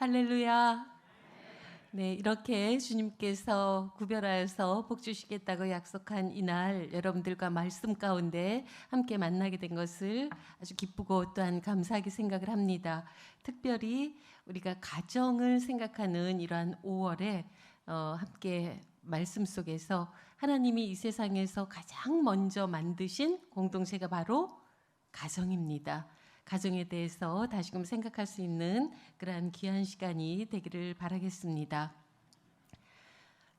할렐루야. 네, 이렇게 주님께서 구별하여서 복 주시겠다고 약속한 이날 여러분들과 말씀 가운데 함께 만나게 된 것을 아주 기쁘고 또한 감사하게 생각을 합니다. 특별히 우리가 가정을 생각하는 이러한 5월에 함께 말씀 속에서 하나님이 이 세상에서 가장 먼저 만드신 공동체가 바로 가정입니다. 가정에 대해서 다시금 생각할 수 있는 그러한 귀한 시간이 되기를 바라겠습니다.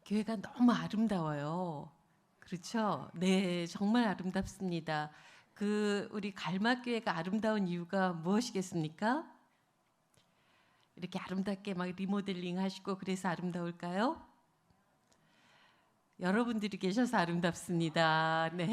교회가 너무 아름다워요. 그렇죠? 네, 정말 아름답습니다. 우리 갈막교회가 아름다운 이유가 무엇이겠습니까? 이렇게 아름답게 막 리모델링 하시고 그래서 아름다울까요? 여러분들이 계셔서 아름답습니다. 네.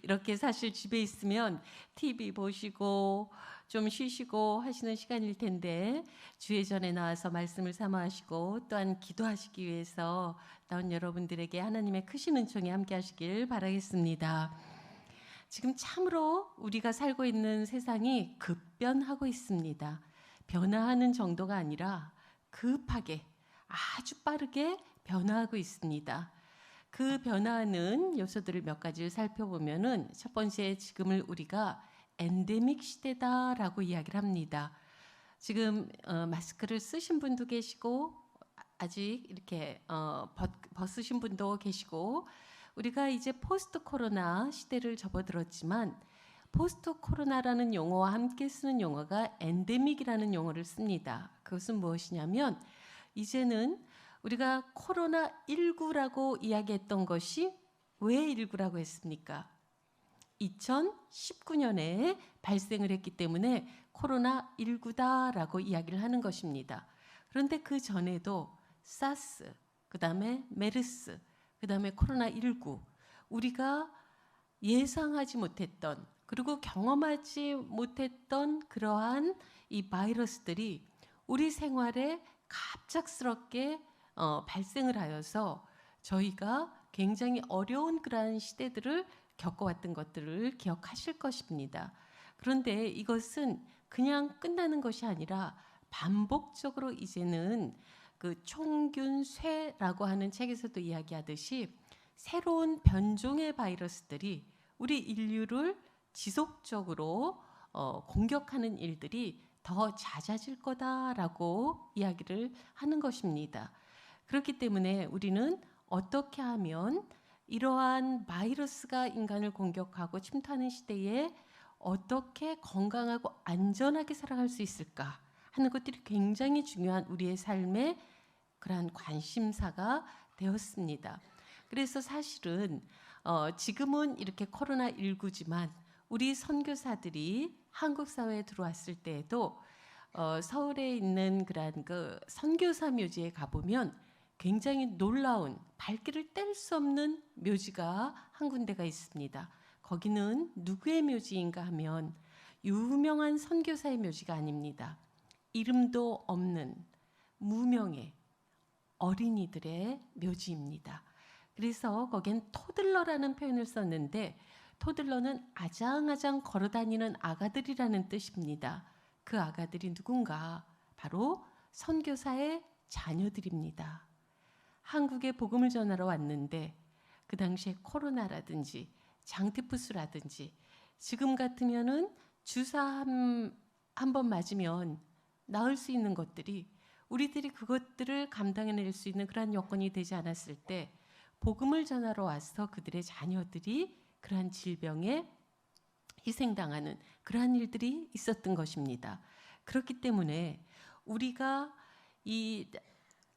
이렇게 사실 집에 있으면 TV 보시고 좀 쉬시고 하시는 시간일 텐데 주의 전에 나와서 말씀을 사모하시고 또한 기도하시기 위해서 나온 여러분들에게 하나님의 크신 은총이 함께 하시길 바라겠습니다. 지금 참으로 우리가 살고 있는 세상이 급변하고 있습니다. 변화하는 정도가 아니라 급하게 아주 빠르게 변화하고 있습니다. 그 변화하는 요소들을 몇 가지를 살펴보면은 첫 번째, 지금을 우리가 엔데믹 시대다라고 이야기를 합니다. 지금 마스크를 쓰신 분도 계시고 아직 이렇게 벗으신 분도 계시고 우리가 이제 포스트 코로나 시대를 접어들었지만 포스트 코로나라는 용어와 함께 쓰는 용어가 엔데믹이라는 용어를 씁니다. 그것은 무엇이냐면 이제는 우리가 코로나19라고 이야기했던 것이 왜 19라고 했습니까? 2019년에 발생을 했기 때문에 코로나19다라고 이야기를 하는 것입니다. 그런데 그 전에도 사스, 그 다음에 메르스, 그 다음에 코로나19 우리가 예상하지 못했던 그리고 경험하지 못했던 그러한 이 바이러스들이 우리 생활에 갑작스럽게 발생을 하여서 저희가 굉장히 어려운 그러한 시대들을 겪어왔던 것들을 기억하실 것입니다. 그런데 이것은 그냥 끝나는 것이 아니라 반복적으로 이제는 그 총균쇠라고 하는 책에서도 이야기하듯이 새로운 변종의 바이러스들이 우리 인류를 지속적으로 공격하는 일들이 더 잦아질 거다라고 이야기를 하는 것입니다. 그렇기 때문에 우리는 어떻게 하면 이러한 바이러스가 인간을 공격하고 침투하는 시대에 어떻게 건강하고 안전하게 살아갈 수 있을까 하는 것들이 굉장히 중요한 우리의 삶의 그러한 관심사가 되었습니다. 그래서 사실은 지금은 이렇게 코로나19지만 우리 선교사들이 한국 사회에 들어왔을 때에도 서울에 있는 그러한 그 선교사 묘지에 가보면 굉장히 놀라운 발길을 뗄 수 없는 묘지가 한 군데가 있습니다. 거기는 누구의 묘지인가 하면 유명한 선교사의 묘지가 아닙니다. 이름도 없는 무명의 어린이들의 묘지입니다. 그래서 거긴 토들러라는 표현을 썼는데 토들러는 아장아장 걸어다니는 아가들이라는 뜻입니다. 그 아가들이 누군가? 바로 선교사의 자녀들입니다. 한국에 복음을 전하러 왔는데 그 당시에 코로나라든지 장티푸스라든지 지금 같으면은 주사 한 번 맞으면 나을 수 있는 것들이 우리들이 그것들을 감당해낼 수 있는 그러한 여건이 되지 않았을 때 복음을 전하러 와서 그들의 자녀들이 그러한 질병에 희생당하는 그러한 일들이 있었던 것입니다. 그렇기 때문에 우리가 이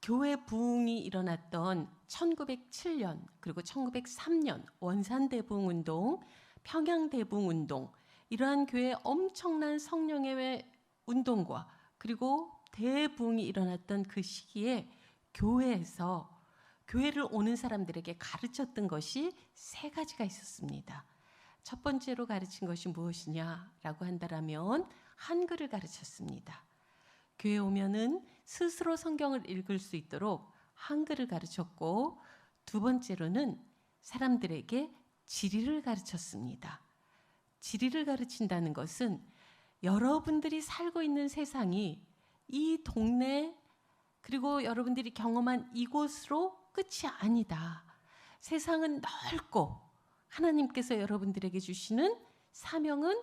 교회 부흥이 일어났던 1907년 그리고 1903년 원산대부흥운동, 평양대부흥운동 이러한 교회의 엄청난 성령의 운동과 그리고 대부흥이 일어났던 그 시기에 교회에서 교회를 오는 사람들에게 가르쳤던 것이 세 가지가 있었습니다. 첫 번째로 가르친 것이 무엇이냐라고 한다면 한글을 가르쳤습니다. 교회 오면은 스스로 성경을 읽을 수 있도록 한글을 가르쳤고 두 번째로는 사람들에게 지리를 가르쳤습니다. 지리를 가르친다는 것은 여러분들이 살고 있는 세상이 이 동네 그리고 여러분들이 경험한 이곳으로 끝이 아니다. 세상은 넓고 하나님께서 여러분들에게 주시는 사명은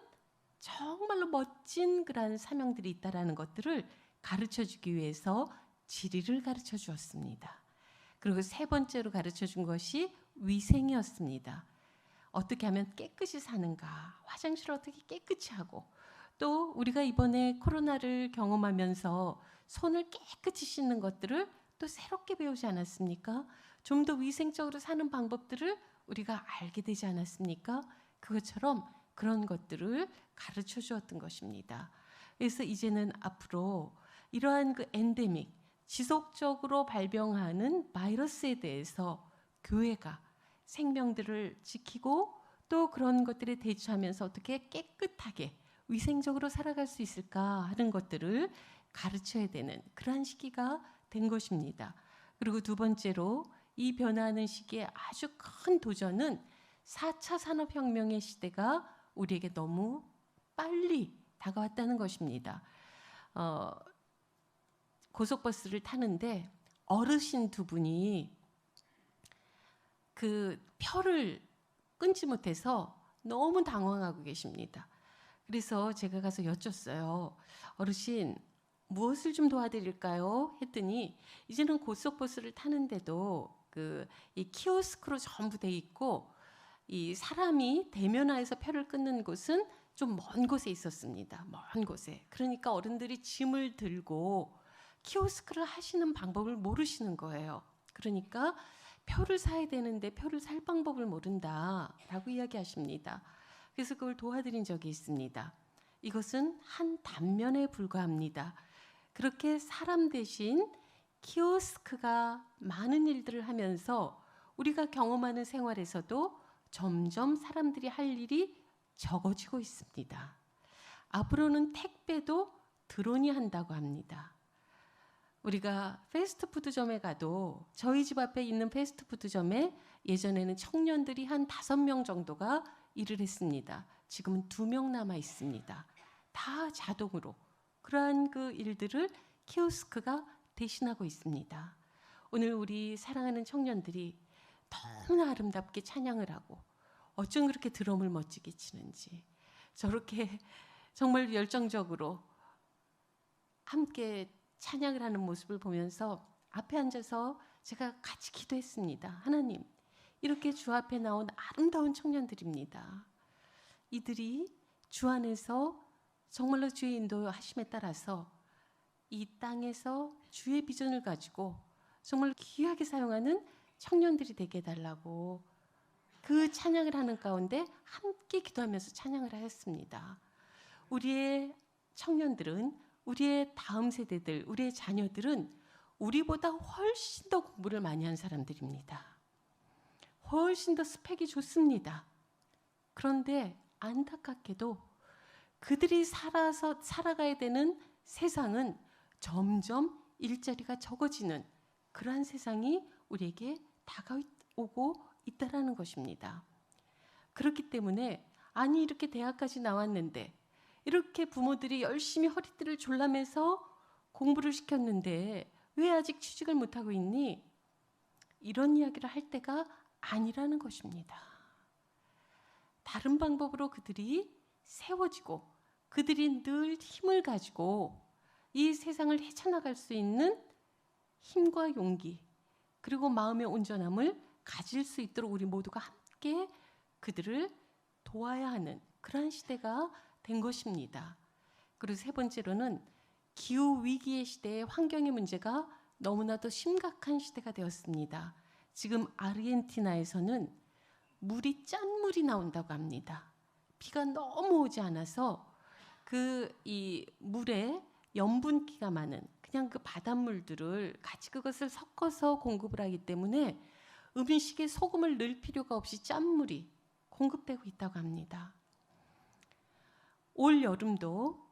정말로 멋진 그런 사명들이 있다라는 것들을 가르쳐 주기 위해서 지리를 가르쳐 주었습니다. 그리고 세 번째로 가르쳐 준 것이 위생이었습니다. 어떻게 하면 깨끗이 사는가, 화장실을 어떻게 깨끗이 하고, 또 우리가 이번에 코로나를 경험하면서 손을 깨끗이 씻는 것들을 또 새롭게 배우지 않았습니까? 좀 더 위생적으로 사는 방법들을 우리가 알게 되지 않았습니까? 그것처럼 그런 것들을 가르쳐 주었던 것입니다. 그래서 이제는 앞으로 이러한 그 엔데믹, 지속적으로 발병하는 바이러스에 대해서 교회가 생명들을 지키고 또 그런 것들에 대처하면서 어떻게 깨끗하게 위생적으로 살아갈 수 있을까 하는 것들을 가르쳐야 되는 그러한 시기가 된 것입니다. 그리고 두 번째로 이 변화하는 시기에 아주 큰 도전은 4차 산업혁명의 시대가 우리에게 너무 빨리 다가왔다는 것입니다. 고속버스를 타는데 어르신 두 분이 그 표를 끊지 못해서 너무 당황하고 계십니다. 그래서 제가 가서 여쭸어요. 어르신, 무엇을 좀 도와드릴까요? 했더니 이제는 고속버스를 타는데도 이 키오스크로 전부 돼 있고 이 사람이 대면화해서 표를 끊는 곳은 좀 먼 곳에 있었습니다. 먼 곳에. 그러니까 어른들이 짐을 들고 키오스크를 하시는 방법을 모르시는 거예요. 그러니까 표를 사야 되는데 표를 살 방법을 모른다라고 이야기하십니다. 그래서 그걸 도와드린 적이 있습니다. 이것은 한 단면에 불과합니다. 그렇게 사람 대신 키오스크가 많은 일들을 하면서 우리가 경험하는 생활에서도 점점 사람들이 할 일이 적어지고 있습니다. 앞으로는 택배도 드론이 한다고 합니다. 우리가 패스트푸드점에 가도 저희 집 앞에 있는 패스트푸드점에 예전에는 청년들이 한 5명 정도가 일을 했습니다. 지금은 2명 남아 있습니다. 다 자동으로 그러한 그 일들을 키오스크가 대신하고 있습니다. 오늘 우리 사랑하는 청년들이 너무나 아름답게 찬양을 하고 어쩜 그렇게 드럼을 멋지게 치는지 저렇게 정말 열정적으로 함께 찬양을 하는 모습을 보면서 앞에 앉아서 제가 같이 기도했습니다. 하나님, 이렇게 주 앞에 나온 아름다운 청년들입니다. 이들이 주 안에서 정말로 주의 인도하심에 따라서 이 땅에서 주의 비전을 가지고 정말 귀하게 사용하는 청년들이 되게 해달라고 그 찬양을 하는 가운데 함께 기도하면서 찬양을 하였습니다. 우리의 청년들은 우리의 다음 세대들, 우리의 자녀들은 우리보다 훨씬 더 공부를 많이 한 사람들입니다. 훨씬 더 스펙이 좋습니다. 그런데 안타깝게도 그들이 살아가야 되는 세상은 점점 일자리가 적어지는 그러한 세상이 우리에게 다가오고 있다라는 것입니다. 그렇기 때문에 아니 이렇게 대학까지 나왔는데 이렇게 부모들이 열심히 허리띠를 졸라매서 공부를 시켰는데 왜 아직 취직을 못하고 있니? 이런 이야기를 할 때가 아니라는 것입니다. 다른 방법으로 그들이 세워지고 그들이 늘 힘을 가지고 이 세상을 헤쳐나갈 수 있는 힘과 용기 그리고 마음의 온전함을 가질 수 있도록 우리 모두가 함께 그들을 도와야 하는 그러한 시대가 된 것입니다. 그리고 세 번째로는 기후위기의 시대에 환경의 문제가 너무나도 심각한 시대가 되었습니다. 지금 아르헨티나에서는 물이 짠물이 나온다고 합니다. 비가 너무 오지 않아서 이 물에 염분기가 많은 그냥 그 바닷물들을 같이 그것을 섞어서 공급을 하기 때문에 음식에 소금을 넣을 필요가 없이 짠물이 공급되고 있다고 합니다. 올 여름도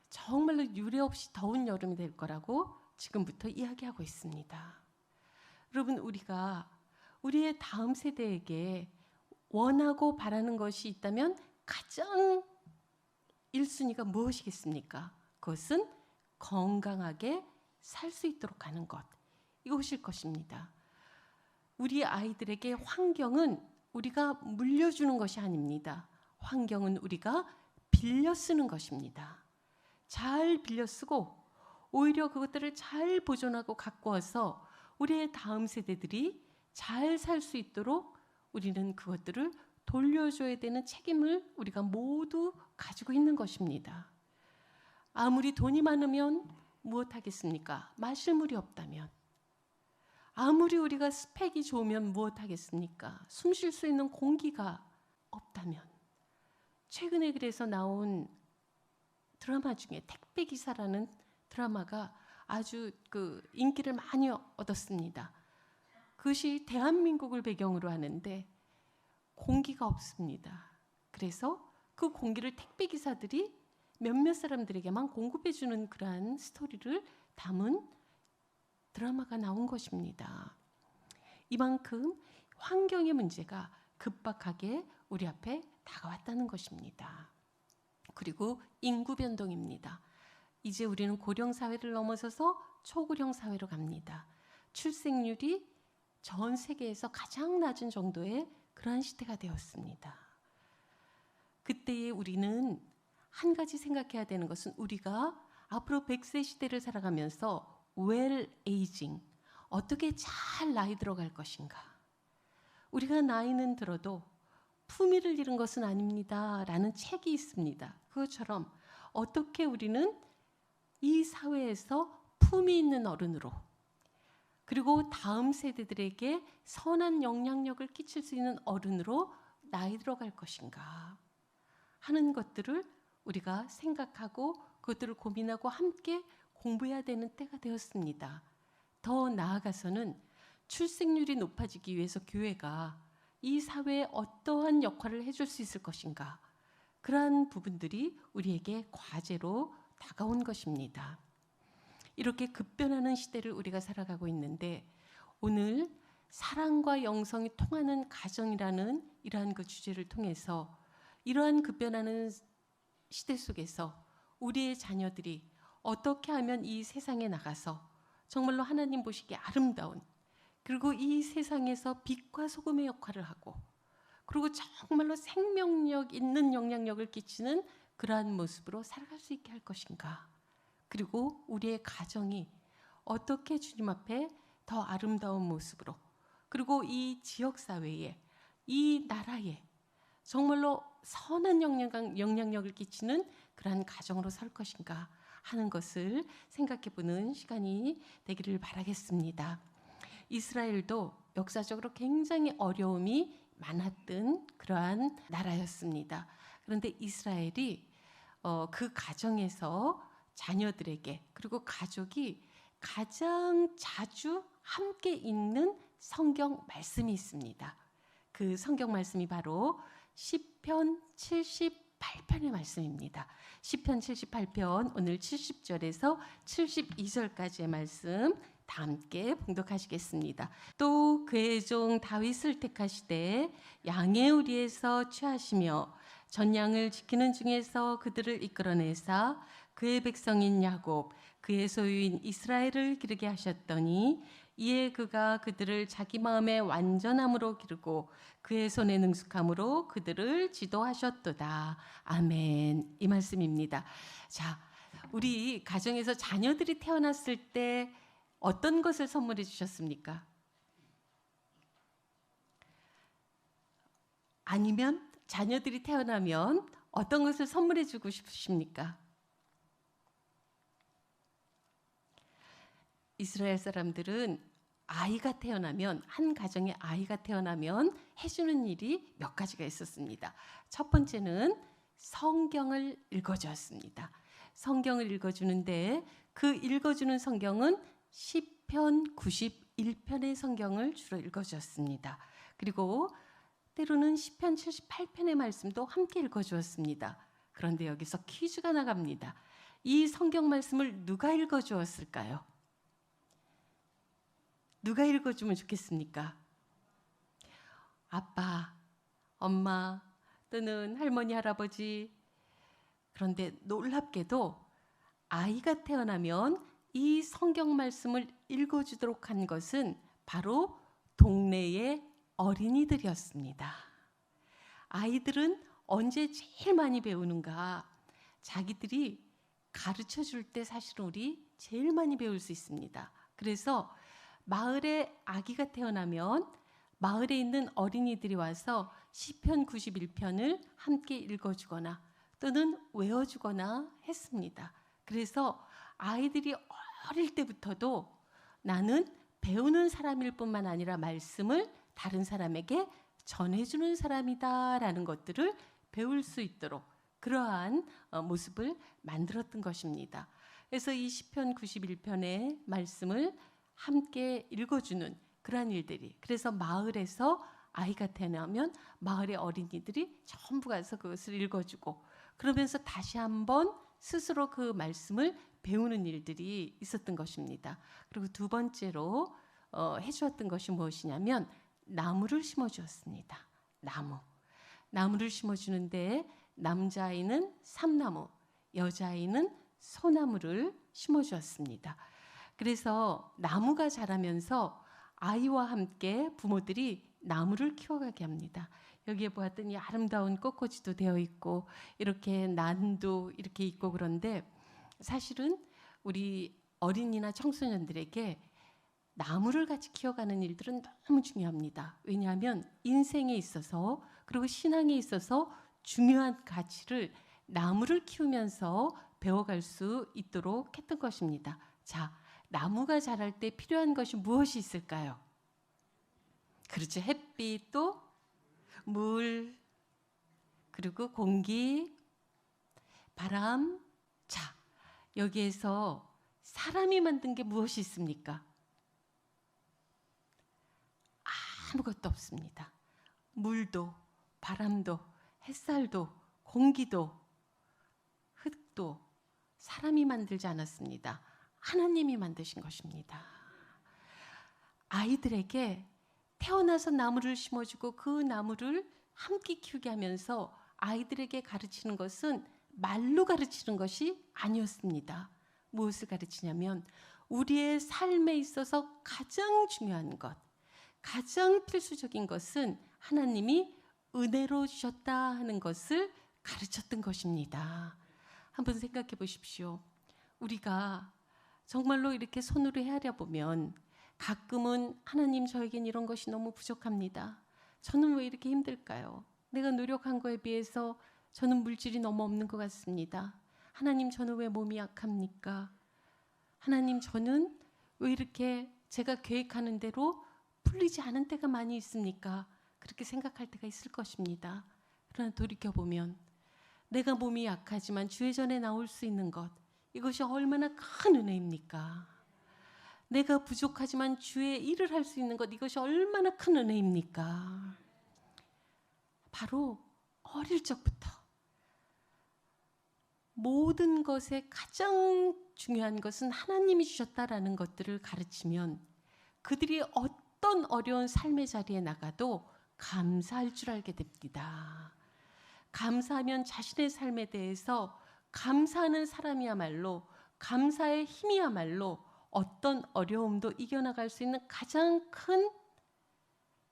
정말로 유례 없이 더운 여름이 될 거라고 지금부터 이야기하고 있습니다. 여러분, 우리가 우리의 다음 세대에게 원하고 바라는 것이 있다면 가장 1순위가 무엇이겠습니까? 그것은 건강하게 살 수 있도록 하는 것, 이것일 것입니다. 우리 아이들에게 환경은 우리가 물려주는 것이 아닙니다. 환경은 우리가 빌려 쓰는 것입니다. 잘 빌려 쓰고 오히려 그것들을 잘 보존하고 갖고 와서 우리의 다음 세대들이 잘 살 수 있도록 우리는 그것들을 돌려줘야 되는 책임을 우리가 모두 가지고 있는 것입니다. 아무리 돈이 많으면 무엇하겠습니까? 마실 물이 없다면. 아무리 우리가 스펙이 좋으면 무엇하겠습니까? 숨 쉴 수 있는 공기가 없다면. 최근에 그래서 나온 드라마 중에 택배기사라는 드라마가 아주 인기를 많이 얻었습니다. 그것이 대한민국을 배경으로 하는데 공기가 없습니다. 그래서 그 공기를 택배기사들이 몇몇 사람들에게만 공급해 주는 그러한 스토리를 담은 드라마가 나온 것입니다. 이만큼 환경의 문제가 급박하게 우리 앞에 다가왔다는 것입니다. 그리고 인구 변동입니다. 이제 우리는 고령 사회를 넘어서서 초고령 사회로 갑니다. 출생률이 전 세계에서 가장 낮은 정도의 그러한 시대가 되었습니다. 그때에 우리는 한 가지 생각해야 되는 것은 우리가 앞으로 100세 시대를 살아가면서 웰 에이징, 어떻게 잘 나이 들어갈 것인가. 우리가 나이는 들어도 품위를 잃은 것은 아닙니다 라는 책이 있습니다. 그것처럼 어떻게 우리는 이 사회에서 품위 있는 어른으로, 그리고 다음 세대들에게 선한 영향력을 끼칠 수 있는 어른으로 나이 들어갈 것인가 하는 것들을 우리가 생각하고 그것들을 고민하고 함께 공부해야 되는 때가 되었습니다. 더 나아가서는 출생률이 높아지기 위해서 교회가 이 사회에 어떠한 역할을 해줄 수 있을 것인가, 그러한 부분들이 우리에게 과제로 다가온 것입니다. 이렇게 급변하는 시대를 우리가 살아가고 있는데 오늘 사랑과 영성이 통하는 가정이라는 이러한 그 주제를 통해서 이러한 급변하는 시대 속에서 우리의 자녀들이 어떻게 하면 이 세상에 나가서 정말로 하나님 보시기에 아름다운, 그리고 이 세상에서 빛과 소금의 역할을 하고, 그리고 정말로 생명력 있는 영향력을 끼치는 그러한 모습으로 살아갈 수 있게 할 것인가, 그리고 우리의 가정이 어떻게 주님 앞에 더 아름다운 모습으로, 그리고 이 지역사회에, 이 나라에 정말로 선한 영향력을 끼치는 그러한 가정으로 살 것인가 하는 것을 생각해 보는 시간이 되기를 바라겠습니다. 이스라엘도 역사적으로 굉장히 어려움이 많았던 그러한 나라였습니다. 그런데 이스라엘이 그 가정에서 자녀들에게, 그리고 가족이 가장 자주 함께 읽는 성경 말씀이 있습니다. 그 성경 말씀이 바로 시편 78편의 말씀입니다. 시편 78편 오늘 70절에서 72절까지의 말씀 다 함께 봉독하시겠습니다. 또 그의 종 다윗을 택하시되 양의 우리에서 취하시며 전양을 지키는 중에서 그들을 이끌어내사 그의 백성인 야곱, 그의 소유인 이스라엘을 기르게 하셨더니 이에 그가 그들을 자기 마음의 완전함으로 기르고 그의 손의 능숙함으로 그들을 지도하셨도다. 아멘. 이 말씀입니다. 자, 우리 가정에서 자녀들이 태어났을 때 어떤 것을 선물해 주셨습니까? 아니면 자녀들이 태어나면 어떤 것을 선물해 주고 싶으십니까? 이스라엘 사람들은 아이가 태어나면, 한 가정에 아이가 태어나면 해주는 일이 몇 가지가 있었습니다. 첫 번째는 성경을 읽어주었습니다. 성경을 읽어주는데 그 읽어주는 성경은 시편 91편의 성경을 주로 읽어주었습니다. 그리고 때로는 시편 78편의 말씀도 함께 읽어주었습니다. 그런데 여기서 퀴즈가 나갑니다. 이 성경 말씀을 누가 읽어주었을까요? 누가 읽어주면 좋겠습니까? 아빠, 엄마, 또는 할머니, 할아버지. 그런데 놀랍게도 아이가 태어나면 이 성경 말씀을 읽어주도록 한 것은 바로 동네의 어린이들이었습니다. 아이들은 언제 제일 많이 배우는가? 자기들이 가르쳐 줄 때 사실은 우리 제일 많이 배울 수 있습니다. 그래서 마을에 아기가 태어나면 마을에 있는 어린이들이 와서 시편 91편을 함께 읽어주거나 또는 외워주거나 했습니다. 그래서 아이들이 어릴 때부터도 나는 배우는 사람일 뿐만 아니라 말씀을 다른 사람에게 전해주는 사람이다라는 것들을 배울 수 있도록 그러한 모습을 만들었던 것입니다. 그래서 이 시편 91편의 말씀을 함께 읽어주는 그러한 일들이, 그래서 마을에서 아이가 태어나면 마을의 어린이들이 전부 가서 그것을 읽어주고 그러면서 다시 한번 스스로 그 말씀을 배우는 일들이 있었던 것입니다. 그리고 두 번째로 해주었던 것이 무엇이냐면 나무를 심어주었습니다. 나무를 심어주는데 남자아이는 삼나무, 여자아이는 소나무를 심어주었습니다. 그래서 나무가 자라면서 아이와 함께 부모들이 나무를 키워가게 합니다. 여기에 보았더니 아름다운 꽃꽂이도 되어 있고 이렇게 난도 이렇게 있고 그런데 사실은 우리 어린이나 청소년들에게 나무를 같이 키워가는 일들은 너무 중요합니다. 왜냐하면 인생에 있어서 그리고 신앙에 있어서 중요한 가치를 나무를 키우면서 배워갈 수 있도록 했던 것입니다. 자, 나무가 자랄 때 필요한 것이 무엇이 있을까요? 그렇죠. 햇빛, 또 물, 그리고 공기, 바람. 자, 여기에서 사람이 만든 게 무엇이 있습니까? 아무것도 없습니다. 물도, 바람도, 햇살도, 공기도, 흙도 사람이 만들지 않았습니다. 하나님이 만드신 것입니다. 아이들에게 태어나서 나무를 심어주고 그 나무를 함께 키우게 하면서 아이들에게 가르치는 것은 말로 가르치는 것이 아니었습니다. 무엇을 가르치냐면 우리의 삶에 있어서 가장 중요한 것, 가장 필수적인 것은 하나님이 은혜로 주셨다 하는 것을 가르쳤던 것입니다. 한번 생각해 보십시오. 우리가 정말로 이렇게 손으로 헤아려 보면 가끔은 하나님 저에겐 이런 것이 너무 부족합니다. 저는 왜 이렇게 힘들까요? 내가 노력한 거에 비해서 저는 물질이 너무 없는 것 같습니다. 하나님 저는 왜 몸이 약합니까? 하나님 저는 왜 이렇게 제가 계획하는 대로 풀리지 않은 때가 많이 있습니까? 그렇게 생각할 때가 있을 것입니다. 그러나 돌이켜보면 내가 몸이 약하지만 주의 전에 나올 수 있는 것, 이것이 얼마나 큰 은혜입니까? 내가 부족하지만 주의 일을 할 수 있는 것, 이것이 얼마나 큰 은혜입니까? 바로 어릴 적부터 모든 것에 가장 중요한 것은 하나님이 주셨다라는 것들을 가르치면 그들이 어떤 어려운 삶의 자리에 나가도 감사할 줄 알게 됩니다. 감사하면 자신의 삶에 대해서 감사하는 사람이야말로, 감사의 힘이야말로 어떤 어려움도 이겨나갈 수 있는 가장 큰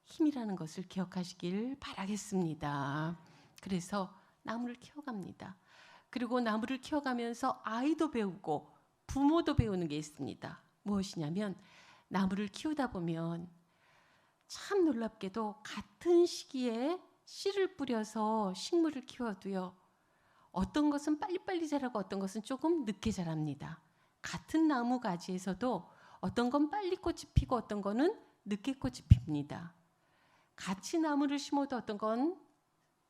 힘이라는 것을 기억하시길 바라겠습니다. 그래서 나무를 키워갑니다. 그리고 나무를 키워가면서 아이도 배우고 부모도 배우는 게 있습니다. 무엇이냐면 나무를 키우다 보면 참 놀랍게도 같은 시기에 씨를 뿌려서 식물을 키워도요, 어떤 것은 빨리빨리 자라고 어떤 것은 조금 늦게 자랍니다. 같은 나무 가지에서도 어떤 건 빨리 꽃이 피고 어떤 거는 늦게 꽃이 핍니다. 같이 나무를 심어도 어떤 건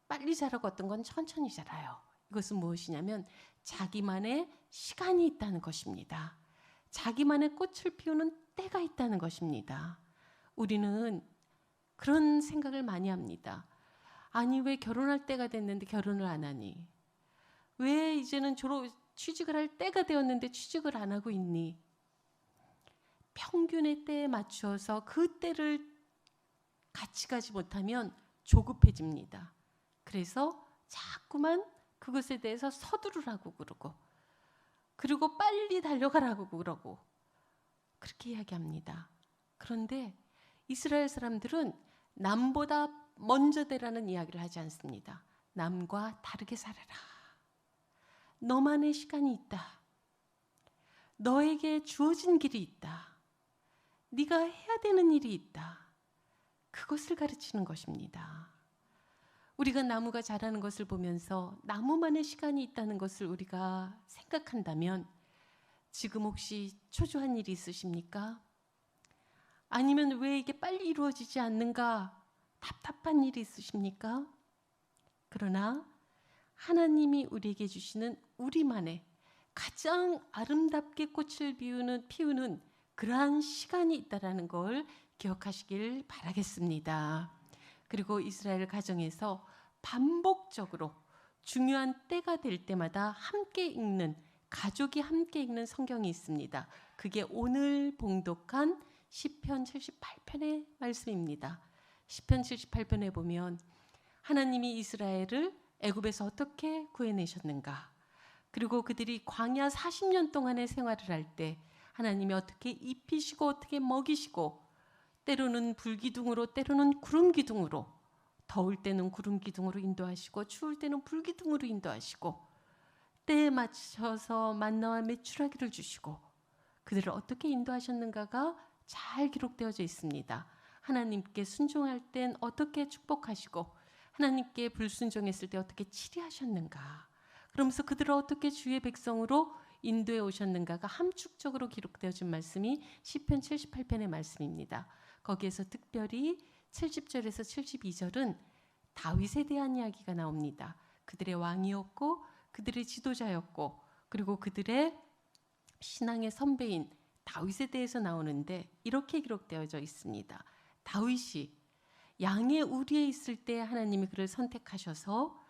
빨리 자라고 어떤 건 천천히 자라요. 이것은 무엇이냐면 자기만의 시간이 있다는 것입니다. 자기만의 꽃을 피우는 때가 있다는 것입니다. 우리는 그런 생각을 많이 합니다. 아니 왜 결혼할 때가 됐는데 결혼을 안 하니? 왜 이제는 취직을 할 때가 되었는데 취직을 안 하고 있니? 평균의 때에 맞추어서 그 때를 같이 가지 못하면 조급해집니다. 그래서 자꾸만 그것에 대해서 서두르라고 그러고 그리고 빨리 달려가라고 그러고 그렇게 이야기합니다. 그런데 이스라엘 사람들은 남보다 먼저 되라는 이야기를 하지 않습니다. 남과 다르게 살아라. 너만의 시간이 있다. 너에게 주어진 길이 있다. 네가 해야 되는 일이 있다. 그것을 가르치는 것입니다. 우리가 나무가 자라는 것을 보면서 나무만의 시간이 있다는 것을 우리가 생각한다면 지금 혹시 초조한 일이 있으십니까? 아니면 왜 이게 빨리 이루어지지 않는가 답답한 일이 있으십니까? 그러나 하나님이 우리에게 주시는 우리만의 가장 아름답게 꽃을 피우는 그러한 시간이 있다는 걸 기억하시길 바라겠습니다. 그리고 이스라엘 가정에서 반복적으로 중요한 때가 될 때마다 함께 읽는, 가족이 함께 읽는 성경이 있습니다. 그게 오늘 봉독한 시편 78편의 말씀입니다. 시편 78편에 보면 하나님이 이스라엘을 애굽에서 어떻게 구해내셨는가, 그리고 그들이 광야 40년 동안의 생활을 할 때 하나님이 어떻게 입히시고 어떻게 먹이시고, 때로는 불기둥으로 때로는 구름기둥으로, 더울 때는 구름기둥으로 인도하시고 추울 때는 불기둥으로 인도하시고, 때에 맞춰서 만나와 메추라기를 주시고 그들을 어떻게 인도하셨는가가 잘 기록되어져 있습니다. 하나님께 순종할 땐 어떻게 축복하시고 하나님께 불순종했을 때 어떻게 치리하셨는가, 그러면서 그들을 어떻게 주의 백성으로 인도해 오셨는가가 함축적으로 기록되어진 말씀이 시편 78편의 말씀입니다. 거기에서 특별히 70절에서 72절은 다윗에 대한 이야기가 나옵니다. 그들의 왕이었고 그들의 지도자였고 그리고 그들의 신앙의 선배인 다윗에 대해서 나오는데 이렇게 기록되어져 있습니다. 다윗이 양의 우리에 있을 때 하나님이 그를 선택하셔서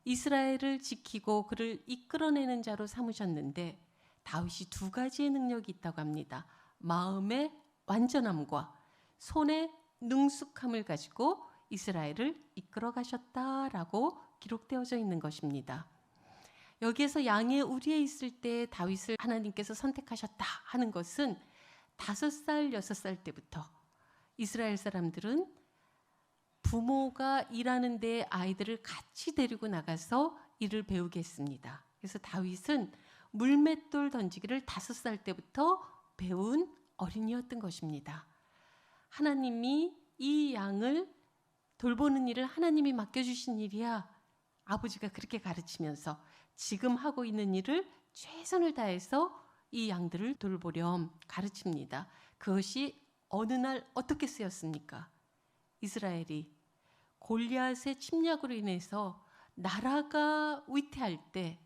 이스라엘을 지키고 그를 이끌어내는 자로 삼으셨는데 다윗이 두 가지의 능력이 있다고 합니다. 마음의 완전함과 손의 능숙함을 가지고 이스라엘을 이끌어 가셨다라고 기록되어져 있는 것입니다. 여기에서 양의 우리에 있을 때 다윗을 하나님께서 선택하셨다 하는 것은 5살, 6살 때부터 이스라엘 사람들은 부모가 일하는 데 아이들을 같이 데리고 나가서 일을 배우게 했습니다. 그래서 다윗은 물맷돌 던지기를 5살 때부터 배운 어린이였던 것입니다. 하나님이 이 양을 돌보는 일을 하나님이 맡겨주신 일이야. 아버지가 그렇게 가르치면서 지금 하고 있는 일을 최선을 다해서 이 양들을 돌보렴 가르칩니다. 그것이 어느 날 어떻게 쓰였습니까? 이스라엘이 골리앗의 침략으로 인해서 나라가 위태할 때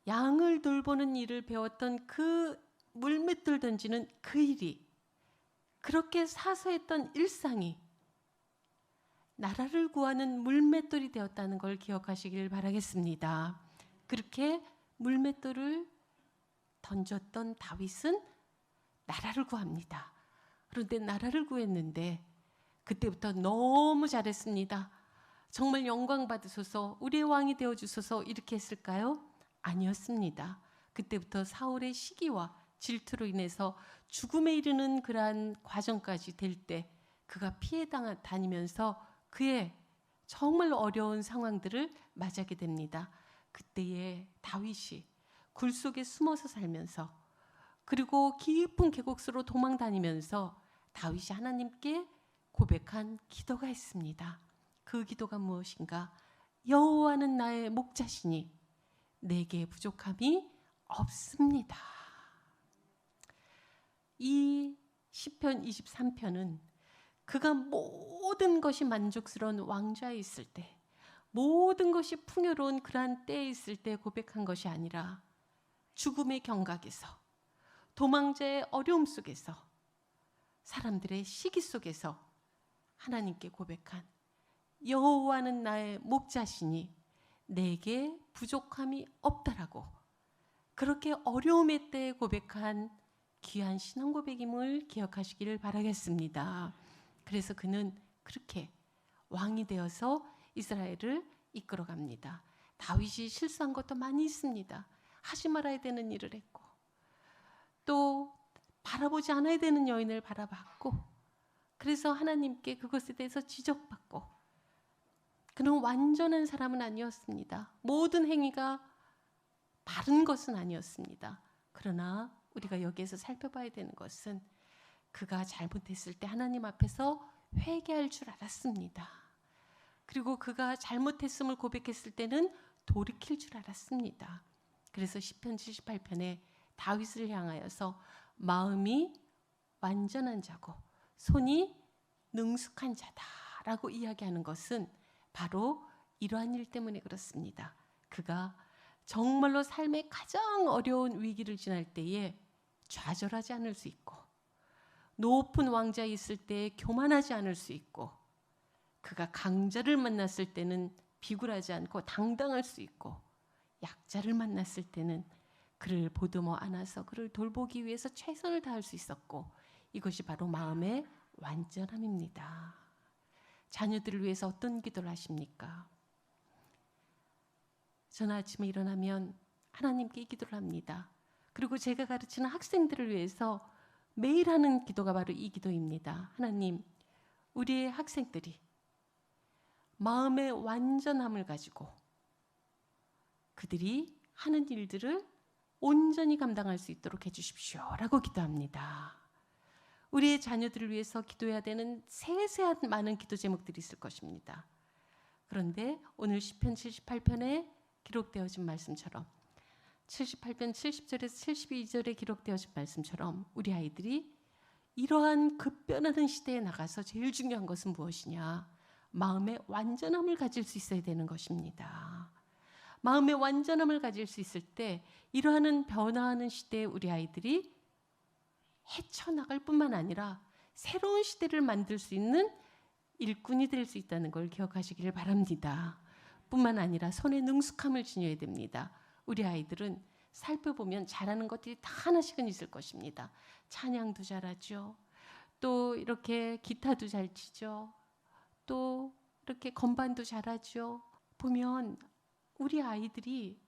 양을 돌보는 일을 배웠던 그 물맷돌 던지는 그 일이, 그렇게 사소했던 일상이 나라를 구하는 물맷돌이 되었다는 걸 기억하시길 바라겠습니다. 그렇게 물맷돌을 던졌던 다윗은 나라를 구합니다. 그런데 나라를 구했는데 그때부터 너무 잘했습니다. 정말 영광 받으소서, 우리의 왕이 되어주소서 이렇게 했을까요? 아니었습니다. 그때부터 사울의 시기와 질투로 인해서 죽음에 이르는 그러한 과정까지 될 때 그가 피해 다니면서 그의 정말 어려운 상황들을 맞이하게 됩니다. 그때에 다윗이 굴 속에 숨어서 살면서 그리고 깊은 계곡으로 도망 다니면서 다윗이 하나님께 고백한 기도가 있습니다. 그 기도가 무엇인가? 여호와는 나의 목자시니 내게 부족함이 없습니다. 이 시편 23편은 그가 모든 것이 만족스러운 왕좌에 있을 때, 모든 것이 풍요로운 그러한 때에 있을 때 고백한 것이 아니라 죽음의 경각에서, 도망자의 어려움 속에서, 사람들의 시기 속에서 하나님께 고백한 여호와는 나의 목자시니 내게 부족함이 없다라고, 그렇게 어려움의 때에 고백한 귀한 신앙 고백임을 기억하시기를 바라겠습니다. 그래서 그는 그렇게 왕이 되어서 이스라엘을 이끌어갑니다. 다윗이 실수한 것도 많이 있습니다. 하지 말아야 되는 일을 했고, 또 바라보지 않아야 되는 여인을 바라봤고, 그래서 하나님께 그것에 대해서 지적받고, 그는 완전한 사람은 아니었습니다. 모든 행위가 바른 것은 아니었습니다. 그러나 우리가 여기에서 살펴봐야 되는 것은 그가 잘못했을 때 하나님 앞에서 회개할 줄 알았습니다. 그리고 그가 잘못했음을 고백했을 때는 돌이킬 줄 알았습니다. 그래서 시편 78편에 다윗을 향하여서 마음이 완전한 자고 손이 능숙한 자다라고 이야기하는 것은 바로 이러한 일 때문에 그렇습니다. 그가 정말로 삶의 가장 어려운 위기를 지날 때에 좌절하지 않을 수 있고, 높은 왕자에 있을 때 교만하지 않을 수 있고, 그가 강자를 만났을 때는 비굴하지 않고 당당할 수 있고, 약자를 만났을 때는 그를 보듬어 안아서 그를 돌보기 위해서 최선을 다할 수 있었고, 이것이 바로 마음의 완전함입니다. 자녀들을 위해서 어떤 기도를 하십니까? 저는 아침에 일어나면 하나님께 이 기도를 합니다. 그리고 제가 가르치는 학생들을 위해서 매일 하는 기도가 바로 이 기도입니다. 하나님, 우리의 학생들이 마음의 완전함을 가지고 그들이 하는 일들을 온전히 감당할 수 있도록 해주십시오 라고 기도합니다. 우리의 자녀들을 위해서 기도해야 되는 세세한 많은 기도 제목들이 있을 것입니다. 그런데 오늘 시편 78편에 기록되어진 말씀처럼 78편 70절에서 72절에 기록되어진 말씀처럼 우리 아이들이 이러한 급변하는 시대에 나가서 제일 중요한 것은 무엇이냐? 마음의 완전함을 가질 수 있어야 되는 것입니다. 마음의 완전함을 가질 수 있을 때 이러한 변화하는 시대에 우리 아이들이 헤쳐나갈 뿐만 아니라 새로운 시대를 만들 수 있는 일꾼이 될 수 있다는 걸 기억하시기를 바랍니다. 뿐만 아니라 손에 능숙함을 지녀야 됩니다. 우리 아이들은 살펴보면 잘하는 것들이 다 하나씩은 있을 것입니다. 찬양도 잘하죠. 또 이렇게 기타도 잘 치죠. 또 이렇게 건반도 잘하죠. 보면 우리 아이들이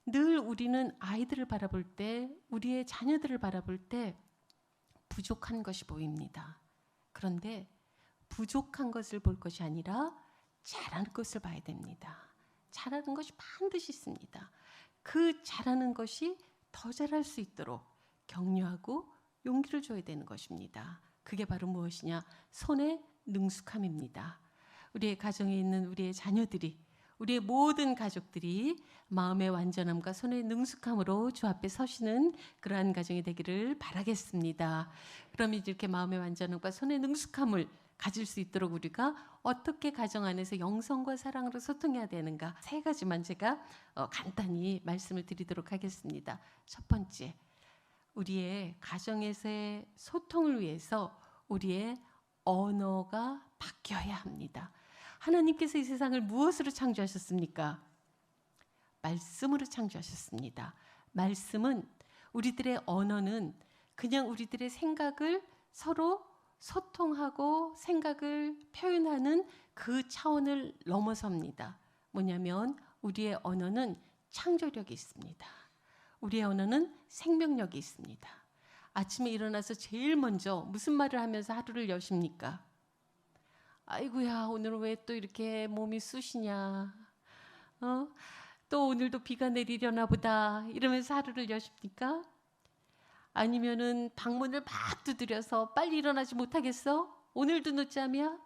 늘 우리는 아이들을 바라볼 때, 우리의 자녀들을 바라볼 때 부족한 것이 보입니다. 그런데 부족한 것을 볼 것이 아니라 잘하는 것을 봐야 됩니다. 잘하는 것이 반드시 있습니다. 그 잘하는 것이 더 잘할 수 있도록 격려하고 용기를 줘야 되는 것입니다. 그게 바로 무엇이냐? 손의 능숙함입니다. 우리의 가정에 있는 우리의 자녀들이, 우리의 모든 가족들이 마음의 완전함과 손의 능숙함으로 주 앞에 서시는 그러한 가정이 되기를 바라겠습니다. 그럼 이렇게 마음의 완전함과 손의 능숙함을 가질 수 있도록 우리가 어떻게 가정 안에서 영성과 사랑으로 소통해야 되는가, 세 가지만 제가 간단히 말씀을 드리도록 하겠습니다. 첫 번째, 우리의 가정에서의 소통을 위해서 우리의 언어가 바뀌어야 합니다. 하나님께서 이 세상을 무엇으로 창조하셨습니까? 말씀으로 창조하셨습니다. 말씀은, 우리들의 언어는 그냥 우리들의 생각을 서로 소통하고 생각을 표현하는 그 차원을 넘어섭니다. 뭐냐면 우리의 언어는 창조력이 있습니다. 우리의 언어는 생명력이 있습니다. 아침에 일어나서 제일 먼저 무슨 말을 하면서 하루를 여십니까? 아이고야, 오늘 왜 또 이렇게 몸이 쑤시냐? 또 오늘도 비가 내리려나 보다 이러면서 하루를 여십니까? 아니면은 방문을 막 두드려서 빨리 일어나지 못하겠어? 오늘도 늦잠이야?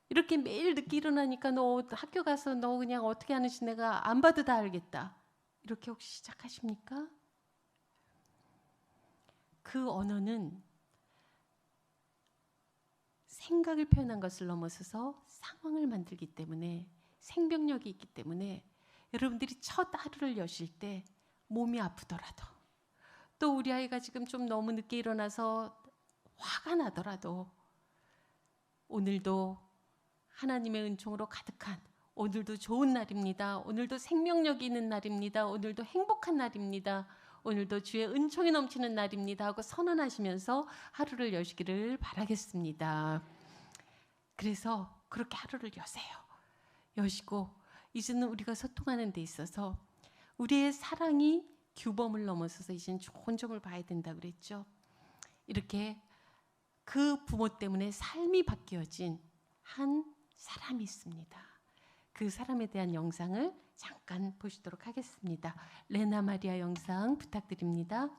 이렇게 매일 늦게 일어나니까 너 학교 가서 너 그냥 어떻게 하는지 내가 안 봐도 다 알겠다. 이렇게 혹시 시작하십니까? 그 언어는 생각을 표현한 것을 넘어서서 상황을 만들기 때문에, 생명력이 있기 때문에 여러분들이 첫 하루를 여실 때 몸이 아프더라도, 또 우리 아이가 지금 좀 너무 늦게 일어나서 화가 나더라도 오늘도 하나님의 은총으로 가득한, 오늘도 좋은 날입니다. 오늘도 생명력이 있는 날입니다. 오늘도 행복한 날입니다. 오늘도 주의 은총이 넘치는 날입니다 하고 선언하시면서 하루를 여시기를 바라겠습니다. 그래서 그렇게 하루를 여세요. 여시고 이제는 우리가 소통하는 데 있어서 우리의 사랑이 규범을 넘어서서 이젠 좋은 점을 봐야 된다 그랬죠. 이렇게 그 부모 때문에 삶이 바뀌어진 한 사람이 있습니다. 그 사람에 대한 영상을 잠깐 보시도록 하겠습니다. 레나 마리아 영상 부탁드립니다.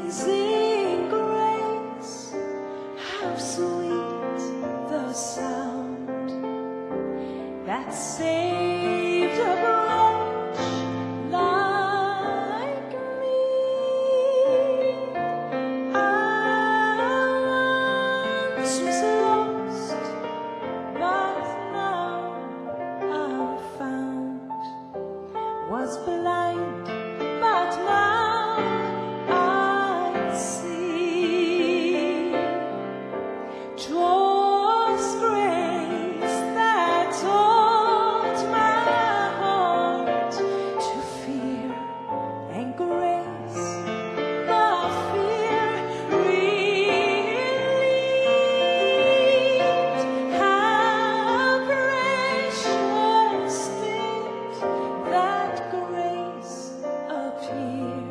Amazing grace, how sweet the sound that saved a wretch like me. I once was lost, but now I'm found. Was blind, but now I see. 'Twas grace that taught my heart to fear, and grace the fear relieved. How precious did that grace appear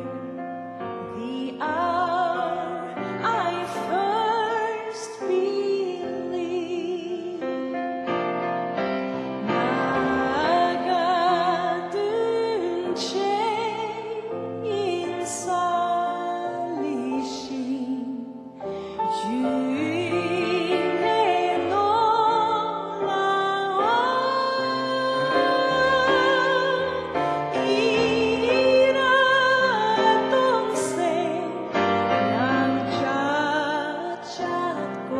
the hour I first believed. 나가둔 죄인 살리신 주님의 놀라운 이란 동생 남자 찾고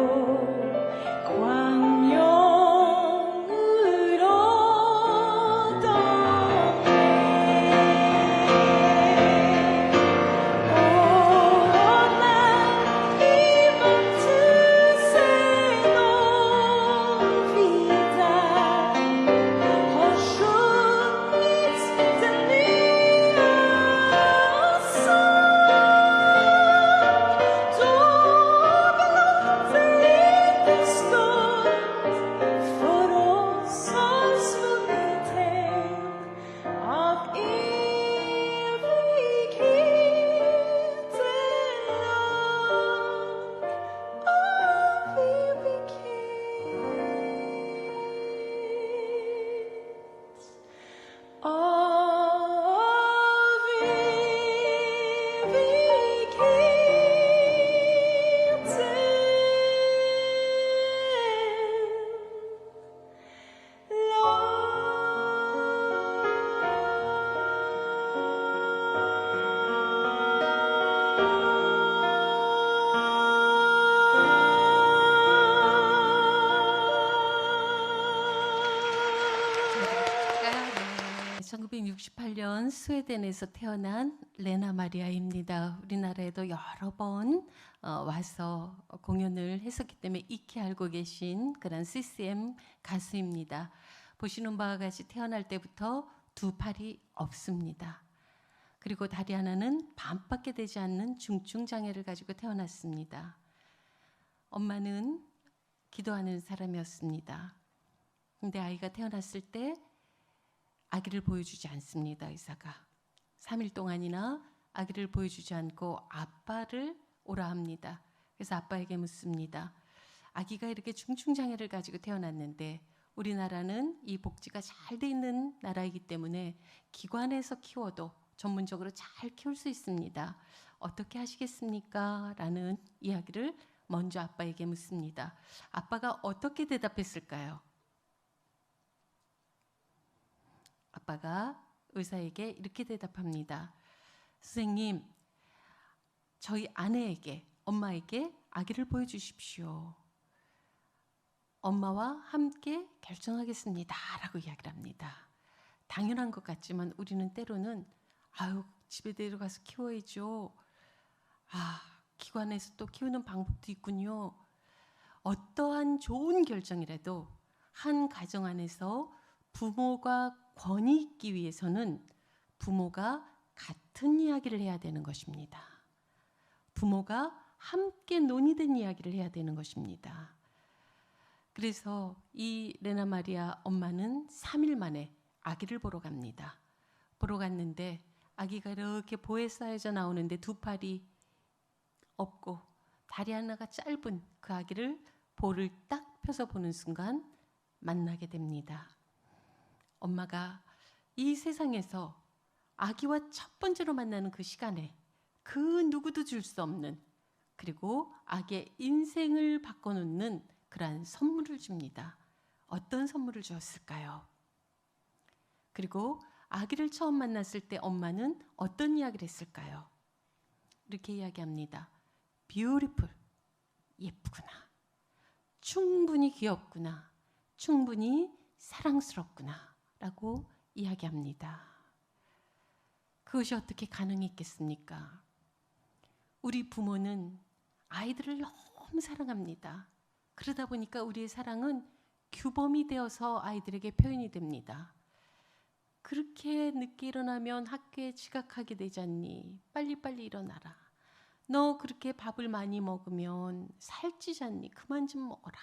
광명으로 떠네. 오난 이번 트세 높이다 허숑 미스터리어서 네, 1968년 스웨덴에서 태어난 레나 마리아입니다. 우리나라에도 여러 번 와서 공연을 했었기 때문에 익히 알고 계신 그런 CCM 가수입니다. 보시는 바와 같이 태어날 때부터 두 팔이 없습니다. 그리고 다리 하나는 반밖에 되지 않는 중증 장애를 가지고 태어났습니다. 엄마는 기도하는 사람이었습니다. 근데 아이가 태어났을 때 아기를 보여주지 않습니다. 의사가 3일 동안이나 아기를 보여주지 않고 아빠를 오라 합니다. 그래서 아빠에게 묻습니다. 아기가 이렇게 중증장애를 가지고 태어났는데 우리나라는 이 복지가 잘 돼 있는 나라이기 때문에 기관에서 키워도 전문적으로 잘 키울 수 있습니다. 어떻게 하시겠습니까? 라는 이야기를 먼저 아빠에게 묻습니다. 아빠가 어떻게 대답했을까요? 아빠가 의사에게 이렇게 대답합니다. 선생님, 저희 아내에게, 엄마에게 아기를 보여주십시오. 엄마와 함께 결정하겠습니다. 라고 이야기를 합니다. 당연한 것 같지만 우리는 때로는 아유, 집에 데려가서 키워야죠. 기관에서 또 키우는 방법도 있군요. 어떠한 좋은 결정이라도 한 가정 안에서 부모가 권위 있기 위해서는 부모가 같은 이야기를 해야 되는 것입니다. 부모가 함께 논의된 이야기를 해야 되는 것입니다. 그래서 이 레나 마리아 엄마는 3일 만에 아기를 보러 갑니다. 보러 갔는데 아기가 이렇게 보에 쌓여져 나오는데 두 팔이 없고 다리 하나가 짧은 그 아기를 볼을 딱 펴서 보는 순간 만나게 됩니다. 엄마가 이 세상에서 아기와 첫 번째로 만나는 그 시간에 그 누구도 줄 수 없는, 그리고 아기의 인생을 바꿔놓는 그러한 선물을 줍니다. 어떤 선물을 주었을까요? 그리고 아기를 처음 만났을 때 엄마는 어떤 이야기를 했을까요? 이렇게 이야기합니다. Beautiful, 예쁘구나. 충분히 귀엽구나. 충분히 사랑스럽구나. 라고 이야기합니다. 그것이 어떻게 가능했겠습니까? 우리 부모는 아이들을 너무 사랑합니다. 그러다 보니까 우리의 사랑은 규범이 되어서 아이들에게 표현이 됩니다. 그렇게 늦게 일어나면 학교에 지각하게 되지 않니? 빨리빨리 일어나라. 너 그렇게 밥을 많이 먹으면 살찌지 않니? 그만 좀 먹어라.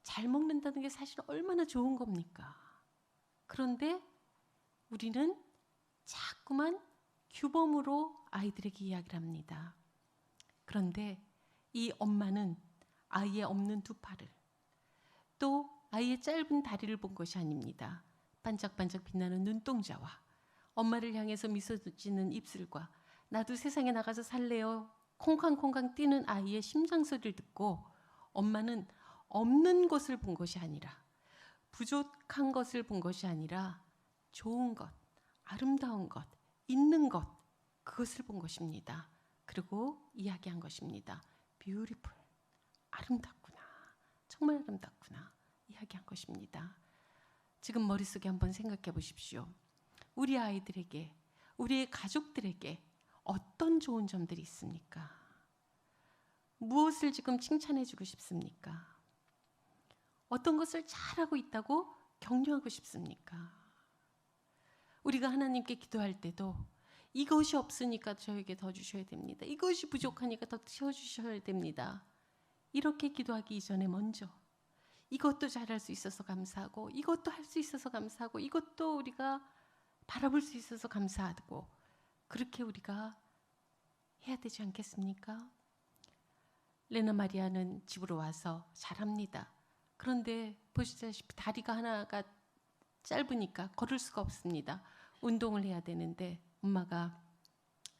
잘 먹는다는 게 사실 얼마나 좋은 겁니까? 그런데 우리는 자꾸만 규범으로 아이들에게 이야기를 합니다. 그런데 이 엄마는 아이의 없는 두 팔을, 또 아이의 짧은 다리를 본 것이 아닙니다. 반짝반짝 빛나는 눈동자와 엄마를 향해서 미소 짓는 입술과 나도 세상에 나가서 살래요 콩쾅콩쾅 뛰는 아이의 심장 소리를 듣고 엄마는 없는 것을 본 것이 아니라, 부족한 것을 본 것이 아니라 좋은 것, 아름다운 것, 있는 것, 그것을 본 것입니다. 그리고 이야기한 것입니다. Beautiful, 아름답구나. 정말 아름답구나. 이야기한 것입니다. 지금 머릿속에 한번 생각해 보십시오. 우리 아이들에게, 우리의 가족들에게 어떤 좋은 점들이 있습니까? 무엇을 지금 칭찬해 주고 싶습니까? 어떤 것을 잘하고 있다고 격려하고 싶습니까? 우리가 하나님께 기도할 때도 이것이 없으니까 저에게 더 주셔야 됩니다. 이것이 부족하니까 더 채워주셔야 됩니다. 이렇게 기도하기 이전에 먼저 이것도 잘할 수 있어서 감사하고, 이것도 할 수 있어서 감사하고, 이것도 우리가 바라볼 수 있어서 감사하고, 그렇게 우리가 해야 되지 않겠습니까? 레나 마리아는 집으로 와서 잘합니다. 그런데 보시다시피 다리가 하나가 짧으니까 걸을 수가 없습니다. 운동을 해야 되는데 엄마가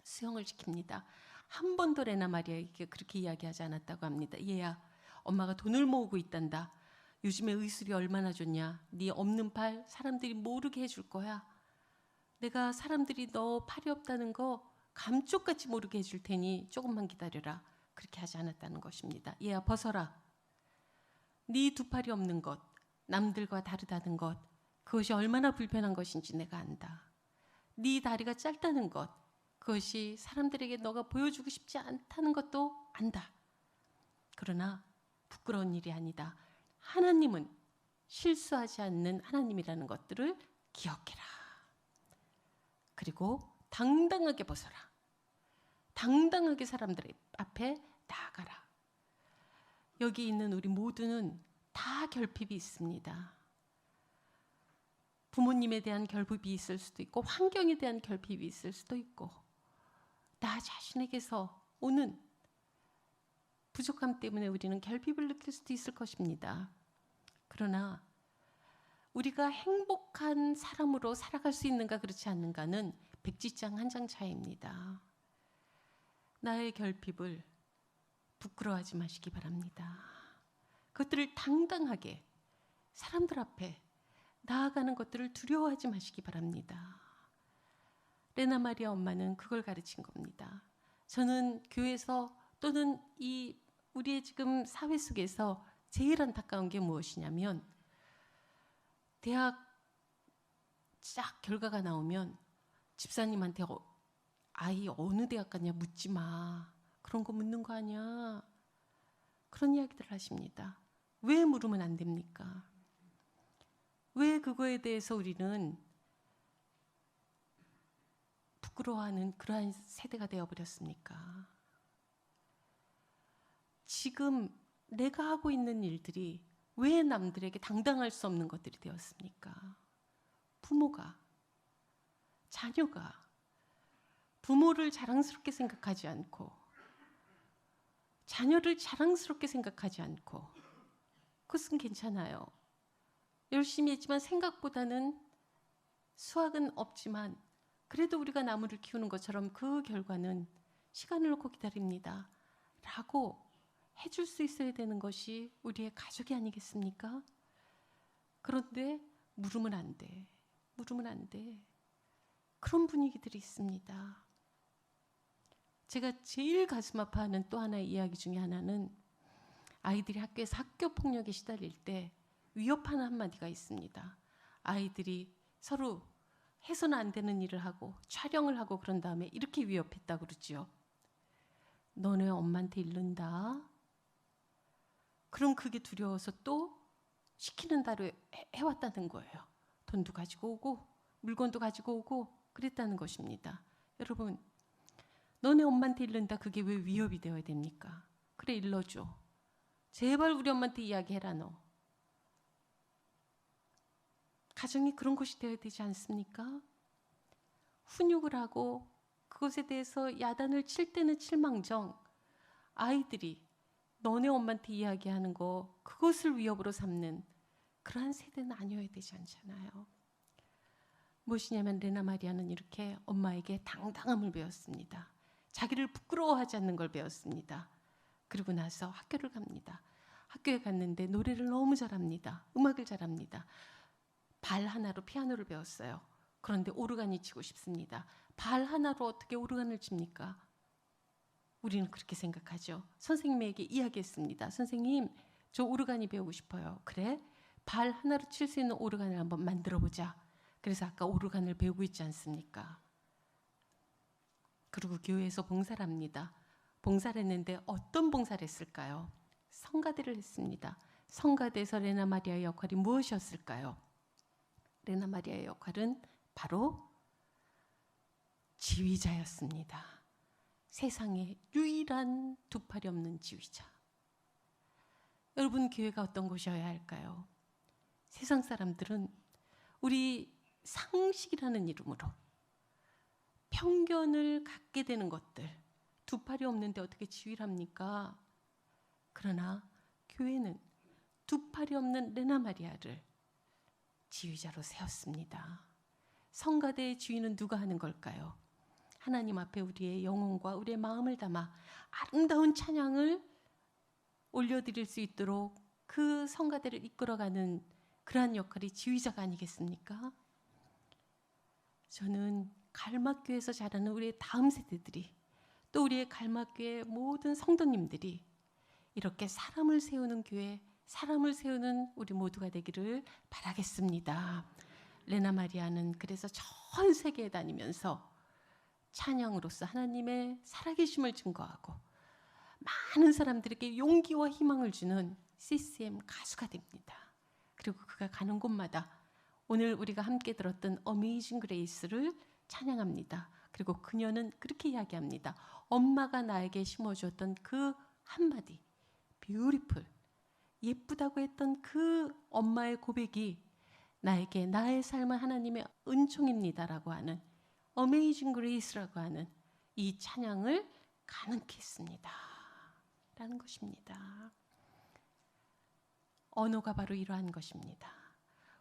수영을 시킵니다. 한 번도 레나 마리아에게 그렇게 이야기하지 않았다고 합니다. 얘야, 엄마가 돈을 모으고 있단다. 요즘에 의술이 얼마나 좋냐. 네 없는 팔 사람들이 모르게 해줄 거야. 내가 사람들이 너 팔이 없다는 거 감쪽같이 모르게 해줄 테니 조금만 기다려라. 그렇게 하지 않았다는 것입니다. 얘야, 벗어라. 네 두 팔이 없는 것, 남들과 다르다는 것, 그것이 얼마나 불편한 것인지 내가 안다. 네 다리가 짧다는 것, 그것이 사람들에게 너가 보여주고 싶지 않다는 것도 안다. 그러나 부끄러운 일이 아니다. 하나님은 실수하지 않는 하나님이라는 것들을 기억해라. 그리고 당당하게 벗어라. 당당하게 사람들 앞에 나아가라. 여기 있는 우리 모두는 다 결핍이 있습니다. 부모님에 대한 결핍이 있을 수도 있고, 환경에 대한 결핍이 있을 수도 있고, 나 자신에게서 오는 부족함 때문에 우리는 결핍을 느낄 수도 있을 것입니다. 그러나 우리가 행복한 사람으로 살아갈 수 있는가 그렇지 않는가는 백지장 한 장 차이입니다. 나의 결핍을 부끄러워하지 마시기 바랍니다. 그것들을 당당하게 사람들 앞에 나아가는 것들을 두려워하지 마시기 바랍니다. 레나 마리아 엄마는 그걸 가르친 겁니다. 저는 교회에서 또는 이 우리의 지금 사회 속에서 제일 안타까운 게 무엇이냐면 대학 쫙 결과가 나오면 집사님한테 아이 어느 대학 갔냐 묻지 마. 그런 거 묻는 거 아니야. 그런 이야기들을 하십니다. 왜 물으면 안 됩니까? 왜 그거에 대해서 우리는 부끄러워하는 그러한 세대가 되어버렸습니까? 지금 내가 하고 있는 일들이 왜 남들에게 당당할 수 없는 것들이 되었습니까? 부모가, 자녀가 부모를 자랑스럽게 생각하지 않고 자녀를 자랑스럽게 생각하지 않고 그것은 괜찮아요. 열심히 했지만 생각보다는 수확은 없지만 그래도 우리가 나무를 키우는 것처럼 그 결과는 시간을 놓고 기다립니다. 라고 해줄 수 있어야 되는 것이 우리의 가족이 아니겠습니까? 그런데 물으면 안 돼. 물으면 안 돼. 그런 분위기들이 있습니다. 제가 제일 가슴 아파하는 또 하나의 이야기 중에 하나는 아이들이 학교에서 학교 폭력에 시달릴 때 위협하는 한마디가 있습니다. 아이들이 서로 해서는 안 되는 일을 하고 촬영을 하고 그런 다음에 이렇게 위협했다고 그러지요. 너네 엄마한테 이른다. 그럼 그게 두려워서 또 시키는 대로 해왔다는 거예요. 돈도 가지고 오고 물건도 가지고 오고 그랬다는 것입니다. 여러분, 너네 엄마한테 이른다. 그게 왜 위협이 되어야 됩니까? 그래, 일러줘. 제발 우리 엄마한테 이야기해라 너. 가정이 그런 곳이 되어야 되지 않습니까? 훈육을 하고 그것에 대해서 야단을 칠 때는 칠망정 아이들이 너네 엄마한테 이야기하는 거 그것을 위협으로 삼는 그러한 세대는 아니어야 되지 않잖아요. 무엇이냐면 레나 마리아는 이렇게 엄마에게 당당함을 배웠습니다. 자기를 부끄러워하지 않는 걸 배웠습니다. 그리고 나서 학교를 갑니다. 학교에 갔는데 노래를 너무 잘합니다. 음악을 잘합니다. 발 하나로 피아노를 배웠어요. 그런데 오르간이 치고 싶습니다. 발 하나로 어떻게 오르간을 칩니까? 우리는 그렇게 생각하죠. 선생님에게 이야기했습니다. 선생님, 저 오르간이 배우고 싶어요. 그래? 발 하나로 칠 수 있는 오르간을 한번 만들어 보자. 그래서 아까 오르간을 배우고 있지 않습니까? 그리고 교회에서 봉사를 합니다. 봉사를 했는데 어떤 봉사를 했을까요? 성가대를 했습니다. 성가대에서 레나 마리아의 역할이 무엇이었을까요? 레나 마리아의 역할은 바로 지휘자였습니다. 세상에 유일한 두 팔이 없는 지휘자. 여러분, 교회가 어떤 곳이어야 할까요? 세상 사람들은 우리 상식이라는 이름으로 편견을 갖게 되는 것들, 두 팔이 없는데 어떻게 지휘를 합니까? 그러나 교회는 두 팔이 없는 레나 마리아를 지휘자로 세웠습니다. 성가대의 지휘는 누가 하는 걸까요? 하나님 앞에 우리의 영혼과 우리의 마음을 담아 아름다운 찬양을 올려드릴 수 있도록 그 성가대를 이끌어가는 그러한 역할이 지휘자가 아니겠습니까? 저는 갈막교에서 자라는 우리의 다음 세대들이 또 우리의 갈막교의 모든 성도님들이 이렇게 사람을 세우는 교회, 사람을 세우는 우리 모두가 되기를 바라겠습니다. 레나 마리아는 그래서 전 세계에 다니면서 찬양으로서 하나님의 살아계심을 증거하고 많은 사람들에게 용기와 희망을 주는 CCM 가수가 됩니다. 그리고 그가 가는 곳마다 오늘 우리가 함께 들었던 어메이징 그레이스를 찬양합니다. 그리고 그녀는 그렇게 이야기합니다. 엄마가 나에게 심어주었던 그 한마디, 뷰티풀, 예쁘다고 했던 그 엄마의 고백이 나에게 나의 삶은 하나님의 은총입니다라고 하는 어메이징 그레이스라고 하는 이 찬양을 가능케 했습니다. 라는 것입니다. 언어가 바로 이러한 것입니다.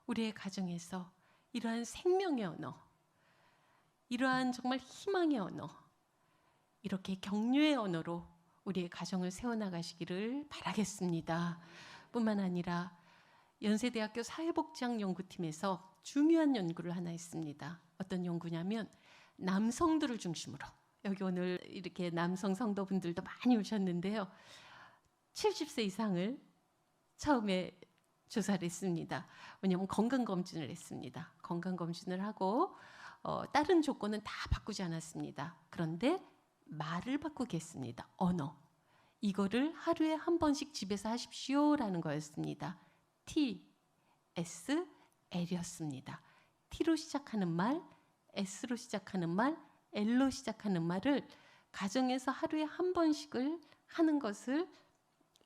우리의 가정에서 이러한 생명의 언어, 이러한 정말 희망의 언어, 이렇게 격려의 언어로 우리의 가정을 세워나가시기를 바라겠습니다. 뿐만 아니라 연세대학교 사회복지학 연구팀에서 중요한 연구를 하나 했습니다. 어떤 연구냐면 남성들을 중심으로, 여기 오늘 이렇게 남성 성도분들도 많이 오셨는데요. 70세 이상을 처음에 조사를 했습니다. 왜냐하면 건강검진을 했습니다. 건강검진을 하고 다른 조건은 다 바꾸지 않았습니다. 그런데 말을 바꾸게 했습니다. 언어. 이거를 하루에 한 번씩 집에서 하십시오라는 거였습니다. T, S, L이었습니다. T로 시작하는 말, S로 시작하는 말, L로 시작하는 말을 가정에서 하루에 한 번씩을 하는 것을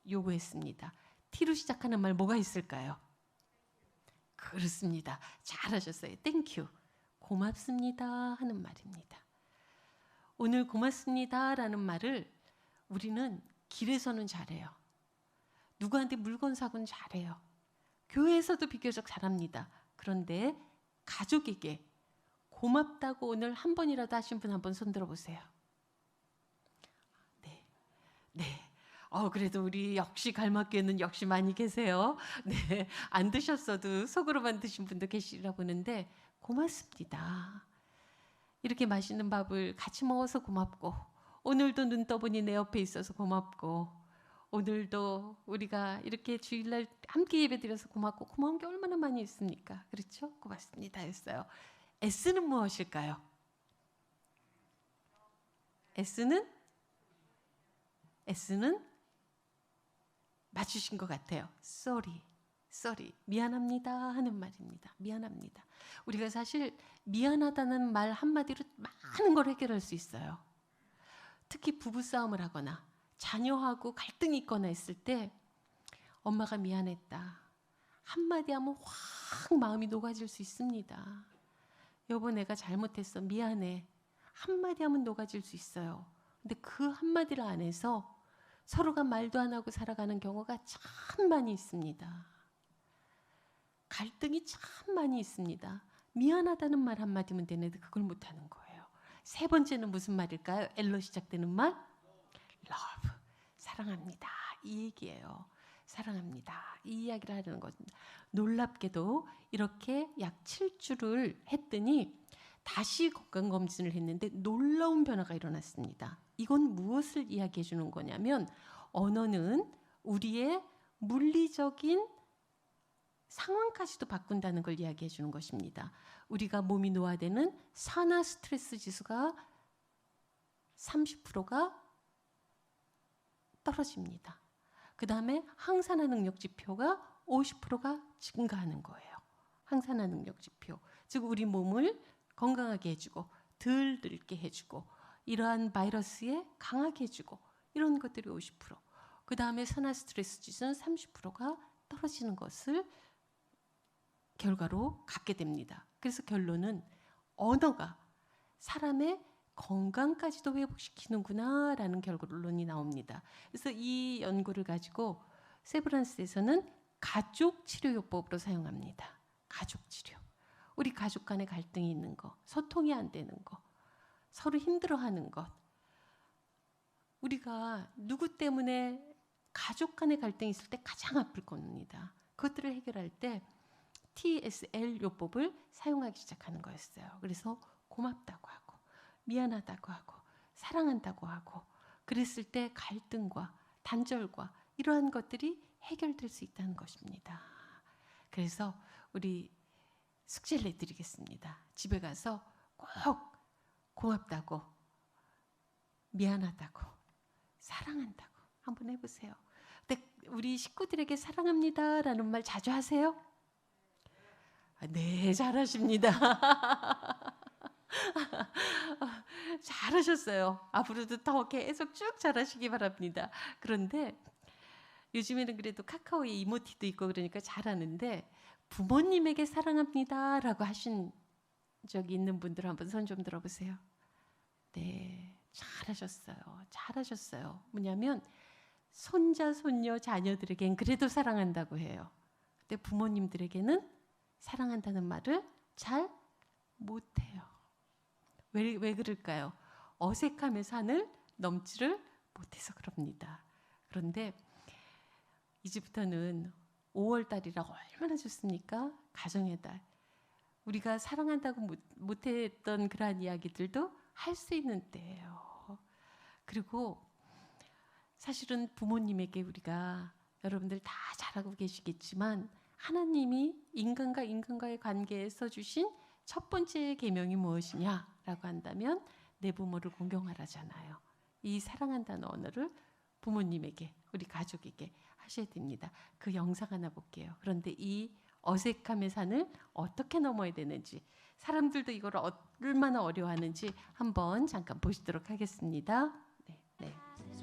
요구했습니다. T로 시작하는 말 뭐가 있을까요? 그렇습니다. 잘하셨어요. 땡큐. 고맙습니다 하는 말입니다. 오늘 고맙습니다라는 말을 우리는 길에서는 잘해요. 누구한테 물건 사고는 잘해요. 교회에서도 비교적 잘합니다. 그런데 가족에게 고맙다고 오늘 한 번이라도 하신 분 한 번 손들어 보세요. 네. 네. 그래도 우리 역시 갈마교회는 역시 많이 계세요. 네. 안 드셨어도 속으로만 드신 분도 계시리라 보는데 고맙습니다. 이렇게 맛있는 밥을 같이 먹어서 고맙고, 오늘도 눈 떠보니 내 옆에 있어서 고맙고, 오늘도 우리가 이렇게 주일날 함께 예배드려서 고맙고, 고마운 게 얼마나 많이 있습니까? 그렇죠? 고맙습니다 했어요. S는 무엇일까요? S는 맞추신 것 같아요. sorry, 미안합니다 하는 말입니다. 미안합니다. 우리가 사실 미안하다는 말 한마디로 많은 걸 해결할 수 있어요. 특히 부부싸움을 하거나 자녀하고 갈등이 있거나 했을 때 엄마가 미안했다 한마디 하면 확 마음이 녹아질 수 있습니다. 여보 내가 잘못했어 미안해 한마디 하면 녹아질 수 있어요. 근데 그 한마디를 안 해서 서로가 말도 안 하고 살아가는 경우가 참 많이 있습니다. 갈등이 참 많이 있습니다. 미안하다는 말 한마디면 되는데 그걸 못하는 거예요. 세 번째는 무슨 말일까요? L로 시작되는 말? love, 사랑합니다. 이 얘기예요. 사랑합니다. 이 이야기를 하려는 것입니다. 놀랍게도 이렇게 약 7주를 했더니 다시 건강검진을 했는데 놀라운 변화가 일어났습니다. 이건 무엇을 이야기해 주는 거냐면 언어는 우리의 물리적인 상황까지도 바꾼다는 걸 이야기해 주는 것입니다. 우리가 몸이 노화되는 산화 스트레스 지수가 30%가 떨어집니다. 그 다음에 항산화 능력 지표가 50%가 증가하는 거예요. 항산화 능력 지표. 즉 우리 몸을 건강하게 해주고 덜 늙게 해주고 이러한 바이러스에 강하게 해주고 이런 것들이 50%. 그 다음에 산화 스트레스 지수는 30%가 떨어지는 것을 결과로 갖게 됩니다. 그래서 결론은 언어가 사람의 건강까지도 회복시키는구나 라는 결론이 나옵니다. 그래서 이 연구를 가지고 세브란스에서는 가족치료요법으로 사용합니다. 가족치료. 우리 가족 간에 갈등이 있는 거, 소통이 안 되는 거, 서로 힘들어하는 것. 우리가 누구 때문에 가족 간에 갈등이 있을 때 가장 아플 겁니다. 그것들을 해결할 때 TSL 요법을 사용하기 시작하는 거였어요. 그래서 고맙다고 하고 미안하다고 하고 사랑한다고 하고 그랬을 때 갈등과 단절과 이러한 것들이 해결될 수 있다는 것입니다. 그래서 우리 숙제를 내드리겠습니다. 집에 가서 꼭 고맙다고 미안하다고 사랑한다고 한번 해보세요. 근데 우리 식구들에게 사랑합니다라는 말 자주 하세요? 네, 잘하십니다. 잘하셨어요. 앞으로도 더 계속 쭉 잘하시기 바랍니다. 그런데 요즘에는 그래도 카카오에 이모티도 있고 그러니까 잘하는데 부모님에게 사랑합니다라고 하신 적이 있는 분들 한번 손 좀 들어보세요. 네, 잘하셨어요. 잘하셨어요. 뭐냐면 손자, 손녀, 자녀들에겐 그래도 사랑한다고 해요. 근데 부모님들에게는 사랑한다는 말을 잘 못해요. 왜 그럴까요? 어색함의 산을 넘지를 못해서 그럽니다. 그런데 이제부터는 5월 달이라 얼마나 좋습니까? 가정의 달. 우리가 사랑한다고 못했던 그러한 이야기들도 할 수 있는 때예요. 그리고 사실은 부모님에게 우리가 여러분들 다 잘하고 계시겠지만 하나님이 인간과 인간과의 관계에서 주신 첫 번째 계명이 무엇이냐라고 한다면 내 부모를 공경하라잖아요. 이 사랑한다는 언어를 부모님에게, 우리 가족에게 하셔야 됩니다. 그 영상 하나 볼게요. 그런데 이 어색함의 산을 어떻게 넘어야 되는지, 사람들도 이걸 얼마나 어려워하는지 한번 잠깐 보시도록 하겠습니다. 네, 네.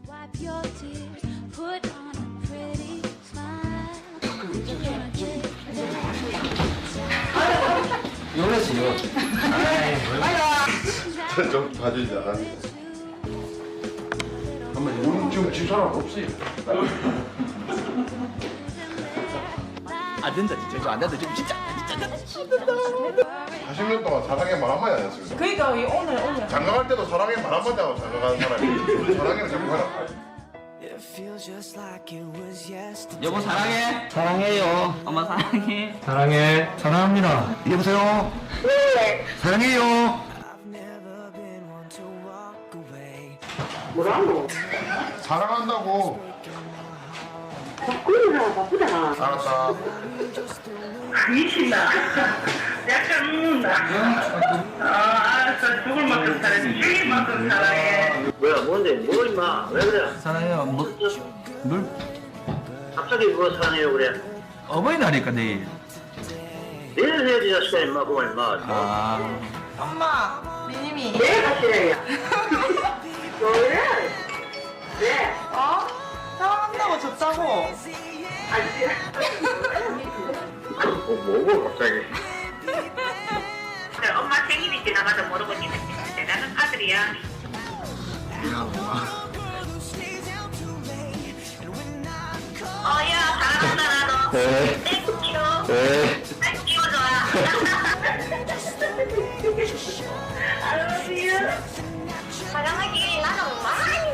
Wipe your tears, put on a pretty smile. You're gonna get 요래지요. 좀 봐주자. 한번 우리 지금 집 사람 없어요. 안 된다 진짜. 이거 안 된다 지금 진짜. 40년 동안 사랑에 말 한마디 안 했습니다. 그러니까 오늘 장가갈 때도 사랑에 말 한마디 하고 장가가는 사람이 사랑해를 자꾸 하라. 여보 사랑해. 사랑해요. 엄마 사랑해. 사랑해. 사랑합니다. 여보세요. 네. 사랑해요. 사랑한다고. 바꾸느라 바쁘잖아. 알았다. 미친다. 약간 웃는다. 알았어. 죽을 만큼 사랑해. 죽일 만큼 사랑해. 뭐야 뭔데 뭐 임마 왜 그래 사랑해요. 물 갑자기 뭐 사랑해요 그래 어버이날이니까 내일. 내일 해야지 자식아 임마 그거 임마 아. 엄마 미님이 내가 싫어요. 왜? 왜? 어? 사랑한다고 줬다고. 안 싫어. 뭐고 갑자기 그래, 엄마 생일이 지나가도 모르고 지냈는데 나는 아들이야. 야 사랑한다 나도. 네. 땡큐. 네. 딱 끼워줘야. 사랑하기 나는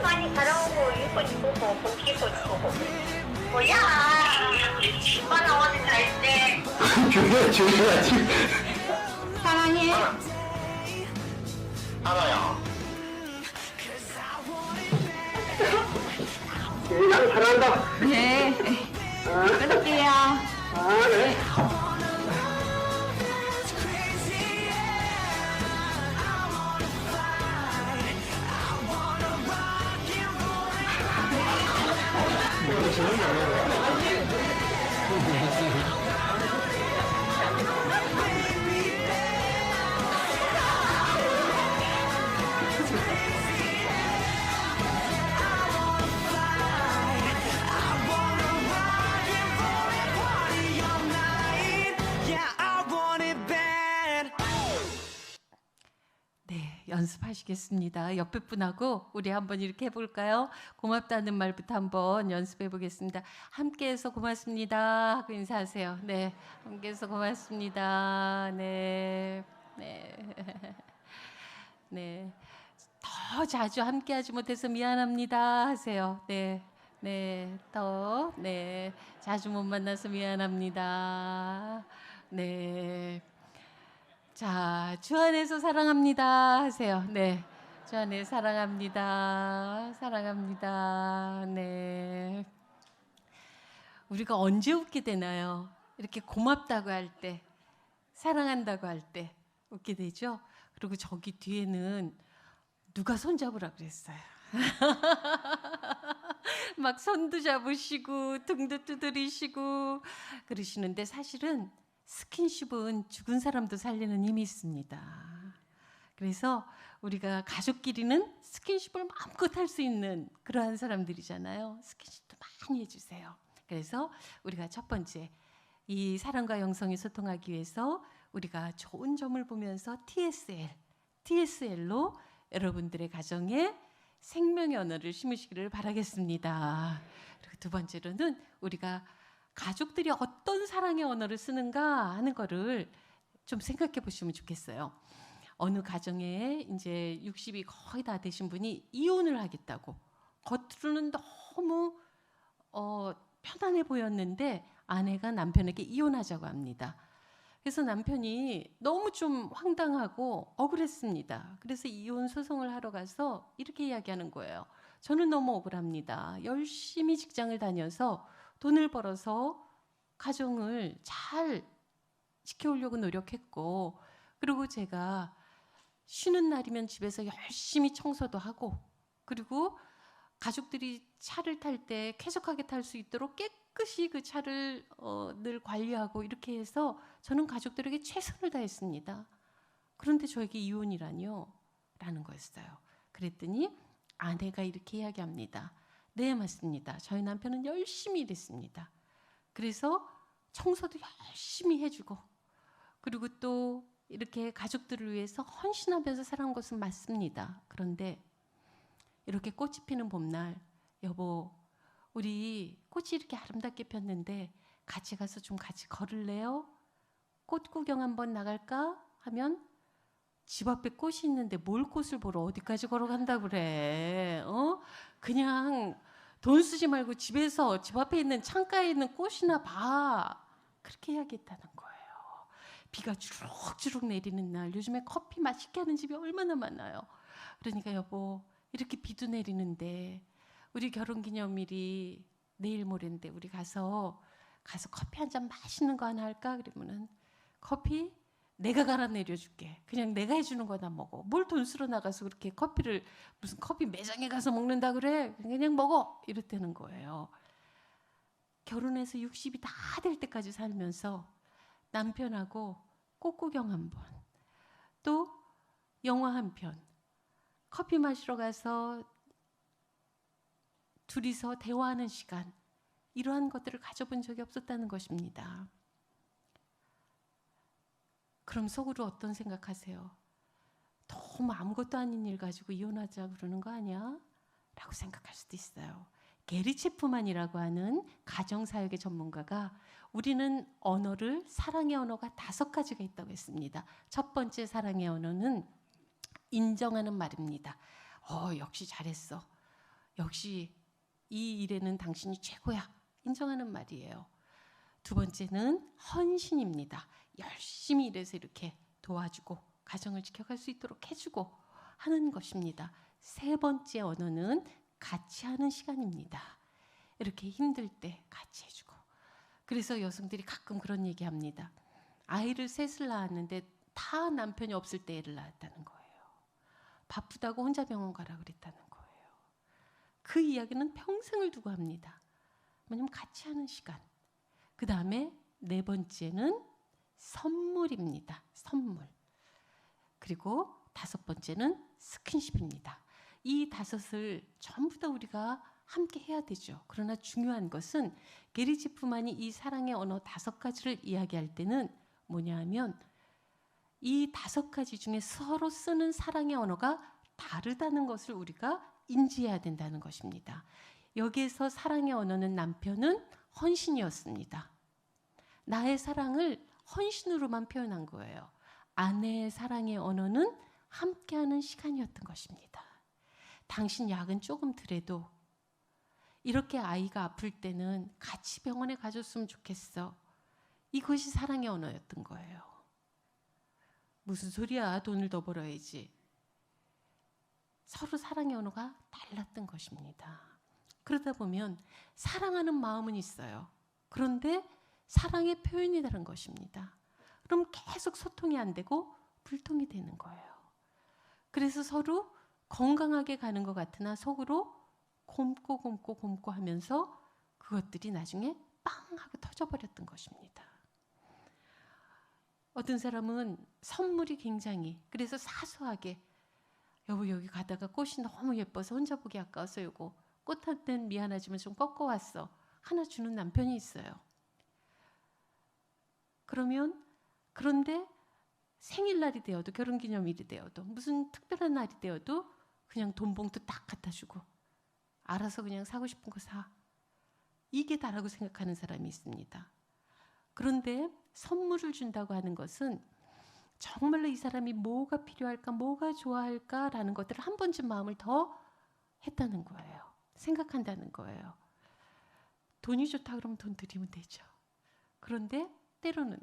많이 사랑하고 이뻐 싶고 보기고 싶고 뭐야 오빠는 어디 갈때 주야 지금 사랑해. 하나야. 나는 사랑한다 네. 끊을게요. 아네 네, 연습하시겠습니다. 옆에 분하고 우리 한번 이렇게 해볼까요? 고맙다는 말부터 한번 연습해 보겠습니다. 함께해서 고맙습니다 하고 인사하세요. 네, 함께해서 고맙습니다. 네, 네, 네. 더 자주 함께하지 못해서 미안합니다 하세요. 네, 네, 더, 네, 자주 못 만나서 미안합니다. 네. 자, 주 안에서 사랑합니다 하세요. 네. 주 안에 사랑합니다. 사랑합니다. 네. 우리가 언제 웃게 되나요? 이렇게 고맙다고 할 때, 사랑한다고 할 때 웃게 되죠? 그리고 저기 뒤에는 누가 손잡으라 그랬어요. 막 손도 잡으시고 등도 두드리시고 그러시는데 사실은 스킨십은 죽은 사람도 살리는 힘이 있습니다. 그래서 우리가 가족끼리는 스킨십을 마음껏 할 수 있는 그러한 사람들이잖아요. 스킨십도 많이 해주세요. 그래서 우리가 첫 번째 이 사랑과 영성이 소통하기 위해서 우리가 좋은 점을 보면서 TSL로 여러분들의 가정에 생명의 언어를 심으시기를 바라겠습니다. 그리고 두 번째로는 우리가 가족들이 어떤 사랑의 언어를 쓰는가 하는 거를 좀 생각해 보시면 좋겠어요. 어느 가정에 이제 60이 거의 다 되신 분이 이혼을 하겠다고 겉으로는 너무 편안해 보였는데 아내가 남편에게 이혼하자고 합니다. 그래서 남편이 너무 좀 황당하고 억울했습니다. 그래서 이혼 소송을 하러 가서 이렇게 이야기하는 거예요. 저는 너무 억울합니다. 열심히 직장을 다녀서 돈을 벌어서 가정을 잘 지켜오려고 노력했고, 그리고 제가 쉬는 날이면 집에서 열심히 청소도 하고, 그리고 가족들이 차를 탈 때 쾌적하게 탈 수 있도록 깨끗이 그 차를 늘 관리하고 이렇게 해서 저는 가족들에게 최선을 다했습니다. 그런데 저에게 이혼이라뇨? 라는 거였어요. 그랬더니 아내가 이렇게 이야기합니다. 네, 맞습니다. 저희 남편은 열심히 일했습니다. 그래서 청소도 열심히 해주고, 그리고 또 이렇게 가족들을 위해서 헌신하면서 살아온 것은 맞습니다. 그런데 이렇게 꽃이 피는 봄날, 여보, 우리 꽃이 이렇게 아름답게 폈는데 같이 가서 좀 같이 걸을래요? 꽃 구경 한번 나갈까? 하면 집 앞에 꽃이 있는데 뭘 꽃을 보러 어디까지 걸어간다 그래? 그냥 돈 쓰지 말고 집에서 집 앞에 있는 창가에 있는 꽃이나 봐. 그렇게 이야기했다는 거예요. 비가 주룩주룩 내리는 날, 요즘에 커피 맛있게 하는 집이 얼마나 많아요. 그러니까 여보, 이렇게 비도 내리는데 우리 결혼기념일이 내일 모레인데 우리 가서 커피 한 잔 맛있는 거 하나 할까? 그러면은 커피 내가 갈아 내려줄게. 그냥 내가 해주는 거다 먹어. 뭘 돈 쓰러 나가서 그렇게 커피를 무슨 커피 매장에 가서 먹는다 그래? 그냥 먹어. 이랬다는 거예요. 결혼해서 60이 다 될 때까지 살면서 남편하고 꽃 구경 한 번, 또 영화 한 편, 커피 마시러 가서 둘이서 대화하는 시간, 이러한 것들을 가져본 적이 없었다는 것입니다. 그럼 속으로 어떤 생각하세요? 너무 아무것도 아닌 일 가지고 이혼하자 그러는 거 아니야? 라고 생각할 수도 있어요. 게리 체프만이라고 하는 가정사역의 전문가가 우리는 언어를, 사랑의 언어가 5가지가 있다고 했습니다. 첫 번째 사랑의 언어는 인정하는 말입니다. 역시 잘했어. 역시 이 일에는 당신이 최고야. 인정하는 말이에요. 두 번째는 헌신입니다. 열심히 일해서 이렇게 도와주고 가정을 지켜갈 수 있도록 해주고 하는 것입니다. 세 번째 언어는 같이 하는 시간입니다. 이렇게 힘들 때 같이 해주고. 그래서 여성들이 가끔 그런 얘기합니다. 아이를 셋을 낳았는데 다 남편이 없을 때 애를 낳았다는 거예요. 바쁘다고 혼자 병원 가라 그랬다는 거예요. 그 이야기는 평생을 두고 합니다. 왜냐면 같이 하는 시간. 그 다음에 네 번째는 선물입니다. 선물. 그리고 5번째는 스킨십입니다. 이 5을 전부 다 우리가 함께 해야 되죠. 그러나 중요한 것은 게리 체프만이 이 사랑의 언어 5가지를 이야기할 때는 뭐냐 하면 이 5가지 중에 서로 쓰는 사랑의 언어가 다르다는 것을 우리가 인지해야 된다는 것입니다. 여기에서 사랑의 언어는 남편은 헌신이었습니다. 나의 사랑을 헌신으로만 표현한 거예요. 아내의 사랑의 언어는 함께하는 시간이었던 것입니다. 당신 약은 조금 덜해도 이렇게 아이가 아플 때는 같이 병원에 가줬으면 좋겠어. 이것이 사랑의 언어였던 거예요. 무슨 소리야? 돈을 더 벌어야지. 서로 사랑의 언어가 달랐던 것입니다. 그러다 보면 사랑하는 마음은 있어요. 그런데 사랑의 표현이 다른 것입니다. 그럼 계속 소통이 안 되고 불통이 되는 거예요. 그래서 서로 건강하게 가는 것 같으나 속으로 곰고 하면서 그것들이 나중에 빵 하고 터져버렸던 것입니다. 어떤 사람은 선물이 굉장히, 그래서 사소하게 여보 여기 가다가 꽃이 너무 예뻐서 혼자 보기 아까워서 요거 꽃 할 땐 미안하지만 좀 꺾어왔어 하나 주는 남편이 있어요. 그런데 생일날이 되어도 결혼기념일이 되어도 무슨 특별한 날이 되어도 그냥 돈 봉투 딱 갖다 주고 알아서 그냥 사고 싶은 거 사. 이게 다라고 생각하는 사람이 있습니다. 그런데 선물을 준다고 하는 것은 정말로 이 사람이 뭐가 필요할까, 뭐가 좋아할까라는 것들을 한 번쯤 마음을 더 했다는 거예요. 생각한다는 거예요. 돈이 좋다 그러면 돈 드리면 되죠. 그런데 때로는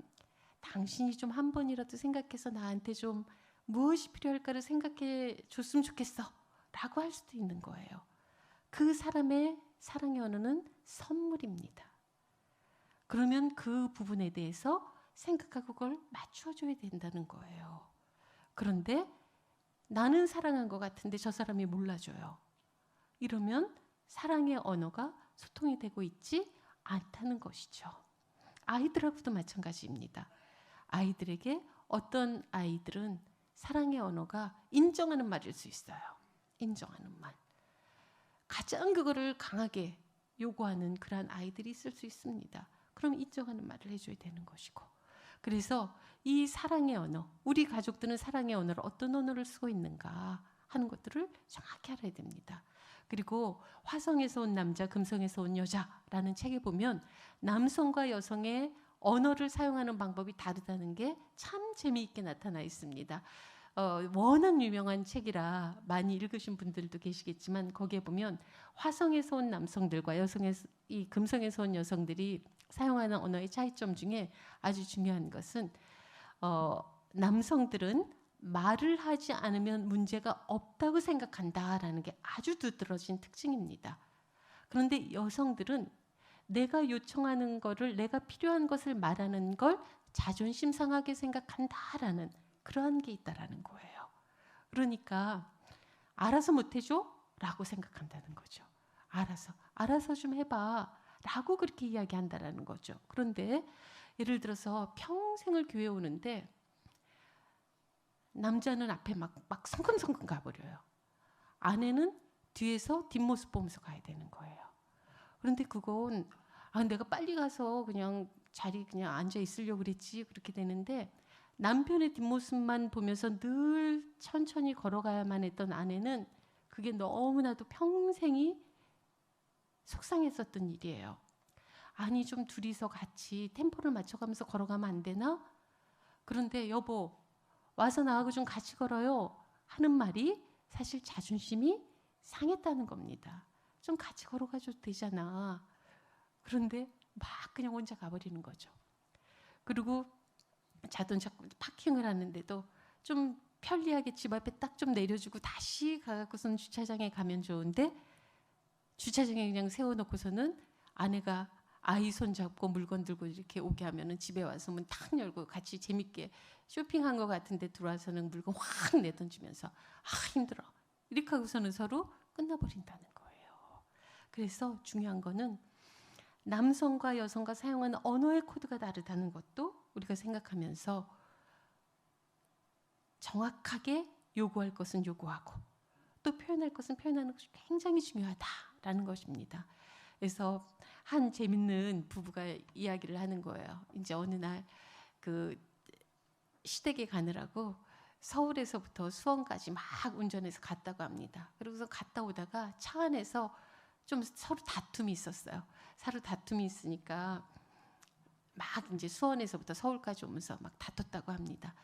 당신이 좀 한 번이라도 생각해서 나한테 좀 무엇이 필요할까를 생각해 줬으면 좋겠어 라고 할 수도 있는 거예요. 그 사람의 사랑의 언어는 선물입니다. 그러면 그 부분에 대해서 생각하고 그걸 맞춰줘야 된다는 거예요. 그런데 나는 사랑한 것 같은데 저 사람이 몰라줘요. 이러면 사랑의 언어가 소통이 되고 있지 않다는 것이죠. 아이들하고도 마찬가지입니다. 아이들에게 어떤 아이들은 사랑의 언어가 인정하는 말일 수 있어요. 인정하는 말. 가장 그거를 강하게 요구하는 그러한 아이들이 있을 수 있습니다. 그럼 인정하는 말을 해줘야 되는 것이고. 그래서 이 사랑의 언어, 우리 가족들은 사랑의 언어를 어떤 언어를 쓰고 있는가 하는 것들을 정확히 알아야 됩니다. 그리고 화성에서 온 남자, 금성에서 온 여자라는 책에 보면 남성과 여성의 언어를 사용하는 방법이 다르다는 게 참 재미있게 나타나 있습니다. 워낙 유명한 책이라 많이 읽으신 분들도 계시겠지만 거기에 보면 화성에서 온 남성들과 이 금성에서 온 여성들이 사용하는 언어의 차이점 중에 아주 중요한 것은 남성들은 말을 하지 않으면 문제가 없다고 생각한다라는 게 아주 두드러진 특징입니다. 그런데 여성들은 내가 요청하는 거를, 내가 필요한 것을 말하는 걸 자존심 상하게 생각한다라는 그러한 게 있다라는 거예요. 그러니까 알아서 못 해줘? 라고 생각한다는 거죠. 알아서 좀 해봐 라고 그렇게 이야기한다라는 거죠. 그런데 예를 들어서 평생을 교회 오는데 남자는 앞에 막 성큼성큼 가버려요. 아내는 뒤에서 뒷모습 보면서 가야 되는 거예요. 그런데 그건 내가 빨리 가서 그냥 자리 그냥 앉아 있으려고 그랬지 그렇게 되는데 남편의 뒷모습만 보면서 늘 천천히 걸어가야만 했던 아내는 그게 너무나도 평생이 속상했었던 일이에요. 아니 좀 둘이서 같이 템포를 맞춰가면서 걸어가면 안 되나? 그런데 여보 와서 나하고 좀 같이 걸어요 하는 말이 사실 자존심이 상했다는 겁니다. 좀 같이 걸어가줘도 되잖아. 그런데 막 그냥 혼자 가버리는 거죠. 그리고 자동차 파킹을 하는데도 좀 편리하게 집 앞에 딱 좀 내려주고 다시 가갖고서는 주차장에 가면 좋은데 주차장에 그냥 세워놓고서는 아내가 아이 손 잡고 물건 들고 이렇게 오게 하면은 집에 와서 문 탁 열고 같이 재밌게 쇼핑한 것 같은데 들어와서는 물건 확 내던지면서 힘들어 이렇게 하고서는 서로 끝나버린다는 거예요. 그래서 중요한 거는 남성과 여성과 사용하는 언어의 코드가 다르다는 것도 우리가 생각하면서 정확하게 요구할 것은 요구하고 또 표현할 것은 표현하는 것이 굉장히 중요하다라는 것입니다. 그래서 한 재밌는 부부가 이야기를 하는 거예요. 이제 어느 날 그 시댁에 가느라고 서울에서부터 수원까지 막 운전해서 갔다고 합니다. 그러고서 갔다 오다가 차 안에서 좀 서로 다툼이 있었어요. 서로 다툼이 있으니까 막 이제 수원에서부터 서울까지 오면서 막 다퉜다고 합니다.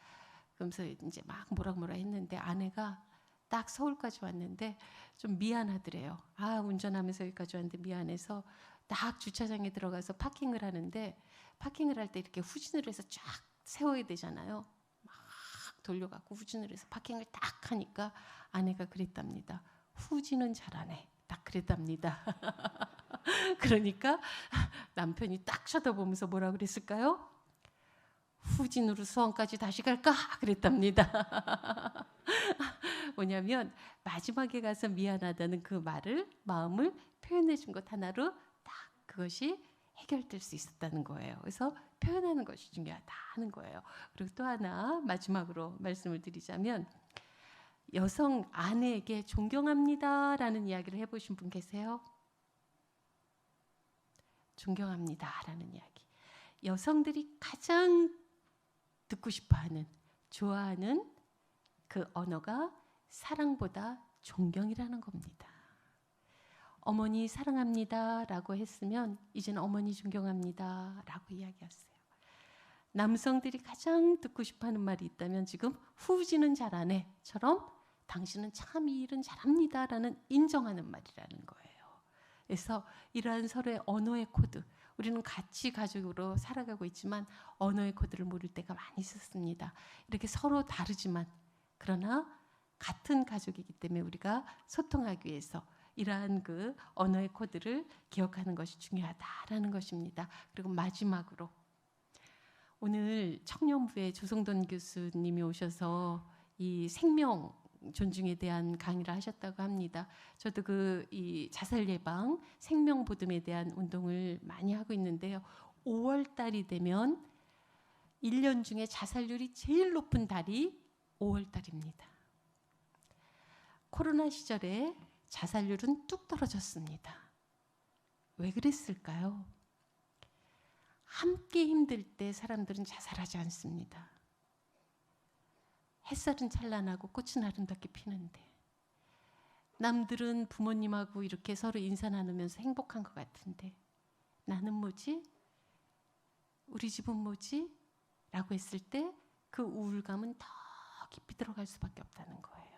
그러면서 이제 막 뭐라 했는데 아내가 딱 서울까지 왔는데 좀 미안하더래요. 운전하면서 여기까지 왔는데 미안해서 딱 주차장에 들어가서 파킹을 하는데 파킹을 할 때 이렇게 후진을 해서 쫙 세워야 되잖아요. 막 돌려갖고 후진을 해서 파킹을 딱 하니까 아내가 그랬답니다. 후진은 잘하네. 딱 그랬답니다. 그러니까 남편이 딱 쳐다보면서 뭐라 그랬을까요? 후진으로 수원까지 다시 갈까? 그랬답니다. 뭐냐면 마지막에 가서 미안하다는 그 마음을 표현해 준 것 하나로 딱 그것이 해결될 수 있었다는 거예요. 그래서 표현하는 것이 중요하다는 거예요. 그리고 또 하나 마지막으로 말씀을 드리자면 여성 아내에게 존경합니다라는 이야기를 해보신 분 계세요? 존경합니다라는 이야기. 여성들이 가장 듣고 싶어하는, 좋아하는 그 언어가 사랑보다 존경이라는 겁니다. 어머니 사랑합니다라고 했으면 이제는 어머니 존경합니다라고 이야기했어요. 남성들이 가장 듣고 싶어하는 말이 있다면 지금 후지는 잘하네처럼 당신은 참 이 일은 잘합니다라는 인정하는 말이라는 거예요. 그래서 이러한 서로의 언어의 코드, 우리는 같이 가족으로 살아가고 있지만 언어의 코드를 모를 때가 많이 있었습니다. 이렇게 서로 다르지만 그러나 같은 가족이기 때문에 우리가 소통하기 위해서 이러한 그 언어의 코드를 기억하는 것이 중요하다라는 것입니다. 그리고 마지막으로 오늘 청년부의 조성돈 교수님이 오셔서 이 생명 존중에 대한 강의를 하셨다고 합니다. 저도 이 자살 예방, 생명 보듬에 대한 운동을 많이 하고 있는데요. 5월 달이 되면 1년 중에 자살률이 제일 높은 달이 5월 달입니다. 코로나 시절에 자살률은 뚝 떨어졌습니다. 왜 그랬을까요? 함께 힘들 때 사람들은 자살하지 않습니다. 햇살은 찬란하고 꽃은 아름답게 피는데 남들은 부모님하고 이렇게 서로 인사 나누면서 행복한 것 같은데 나는 뭐지? 우리 집은 뭐지? 라고 했을 때 그 우울감은 더 깊이 들어갈 수밖에 없다는 거예요.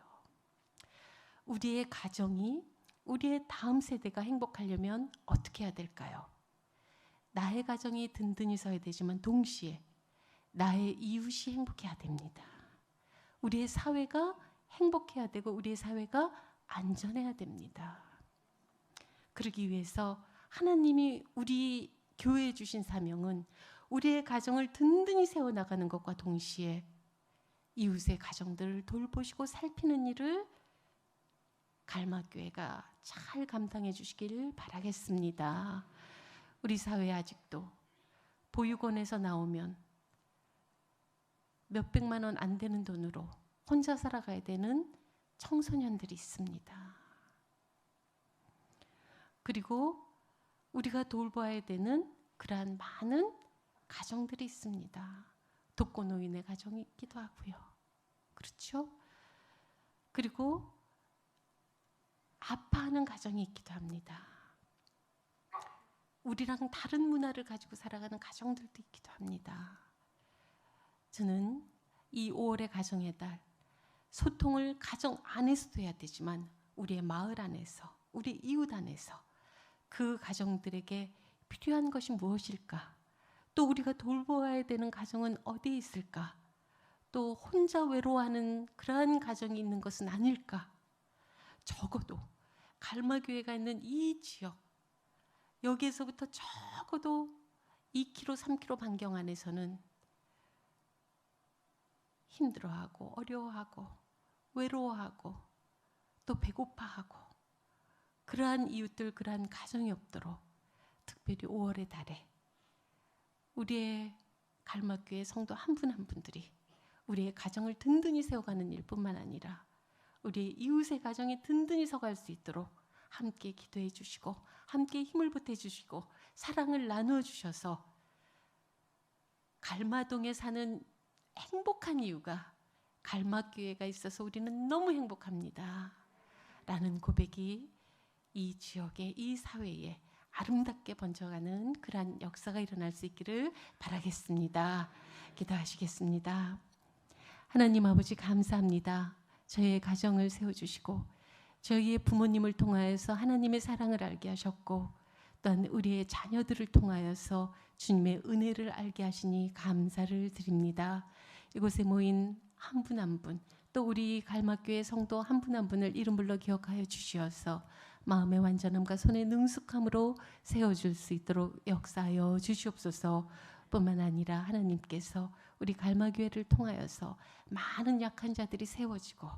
우리의 가정이 우리의 다음 세대가 행복하려면 어떻게 해야 될까요? 나의 가정이 든든히 서야 되지만 동시에 나의 이웃이 행복해야 됩니다. 우리의 사회가 행복해야 되고 우리의 사회가 안전해야 됩니다. 그러기 위해서 하나님이 우리 교회에 주신 사명은 우리의 가정을 든든히 세워나가는 것과 동시에 이웃의 가정들을 돌보시고 살피는 일을 갈마교회가 잘 감당해 주시길 바라겠습니다. 우리 사회에 아직도 보육원에서 나오면 몇백만 원 안 되는 돈으로 혼자 살아가야 되는 청소년들이 있습니다. 그리고 우리가 돌봐야 되는 그러한 많은 가정들이 있습니다. 독거노인의 가정이 있기도 하고요. 그렇죠? 그리고 아파하는 가정이 있기도 합니다. 우리랑 다른 문화를 가지고 살아가는 가정들도 있기도 합니다. 저는 이 5월의 가정의 달 소통을 가정 안에서도 해야 되지만 우리의 마을 안에서 우리 이웃 안에서 그 가정들에게 필요한 것이 무엇일까? 또 우리가 돌보아야 되는 가정은 어디에 있을까? 또 혼자 외로워하는 그러한 가정이 있는 것은 아닐까? 적어도 갈마교회가 있는 이 지역 여기에서부터 적어도 2km, 3km 반경 안에서는 힘들어하고 어려워하고 외로워하고 또 배고파하고 그러한 이웃들 그러한 가정이 없도록 특별히 5월의 달에 우리의 갈마교회 성도 한 분 한 분들이 우리의 가정을 든든히 세워가는 일뿐만 아니라 우리의 이웃의 가정이 든든히 서갈 수 있도록 함께 기도해 주시고 함께 힘을 보태 주시고 사랑을 나누어 주셔서 갈마동에 사는 행복한 이유가 갈마교회가 있어서 우리는 너무 행복합니다. 라는 고백이 이 지역에 이 사회에 아름답게 번져가는 그러한 역사가 일어날 수 있기를 바라겠습니다. 기도하시겠습니다. 하나님 아버지 감사합니다. 저희의 가정을 세워주시고 저희의 부모님을 통하여서 하나님의 사랑을 알게 하셨고 또한 우리의 자녀들을 통하여서 주님의 은혜를 알게 하시니 감사를 드립니다. 이곳에 모인 한 분 한 분 또 우리 갈마교회 성도 한 분 한 분을 이름 불러 기억하여 주시어서 마음의 완전함과 손의 능숙함으로 세워줄 수 있도록 역사하여 주시옵소서. 뿐만 아니라 하나님께서 우리 갈마교회를 통하여서 많은 약한 자들이 세워지고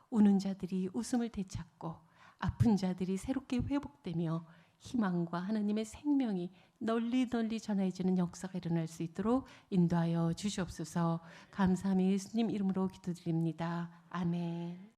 우는 자들이 웃음을 되찾고 아픈 자들이 새롭게 회복되며 희망과 하나님의 생명이 널리 널리 전해지는 역사가 일어날 수 있도록 인도하여 주시옵소서. 감사하며 예수님 이름으로 기도드립니다. 아멘.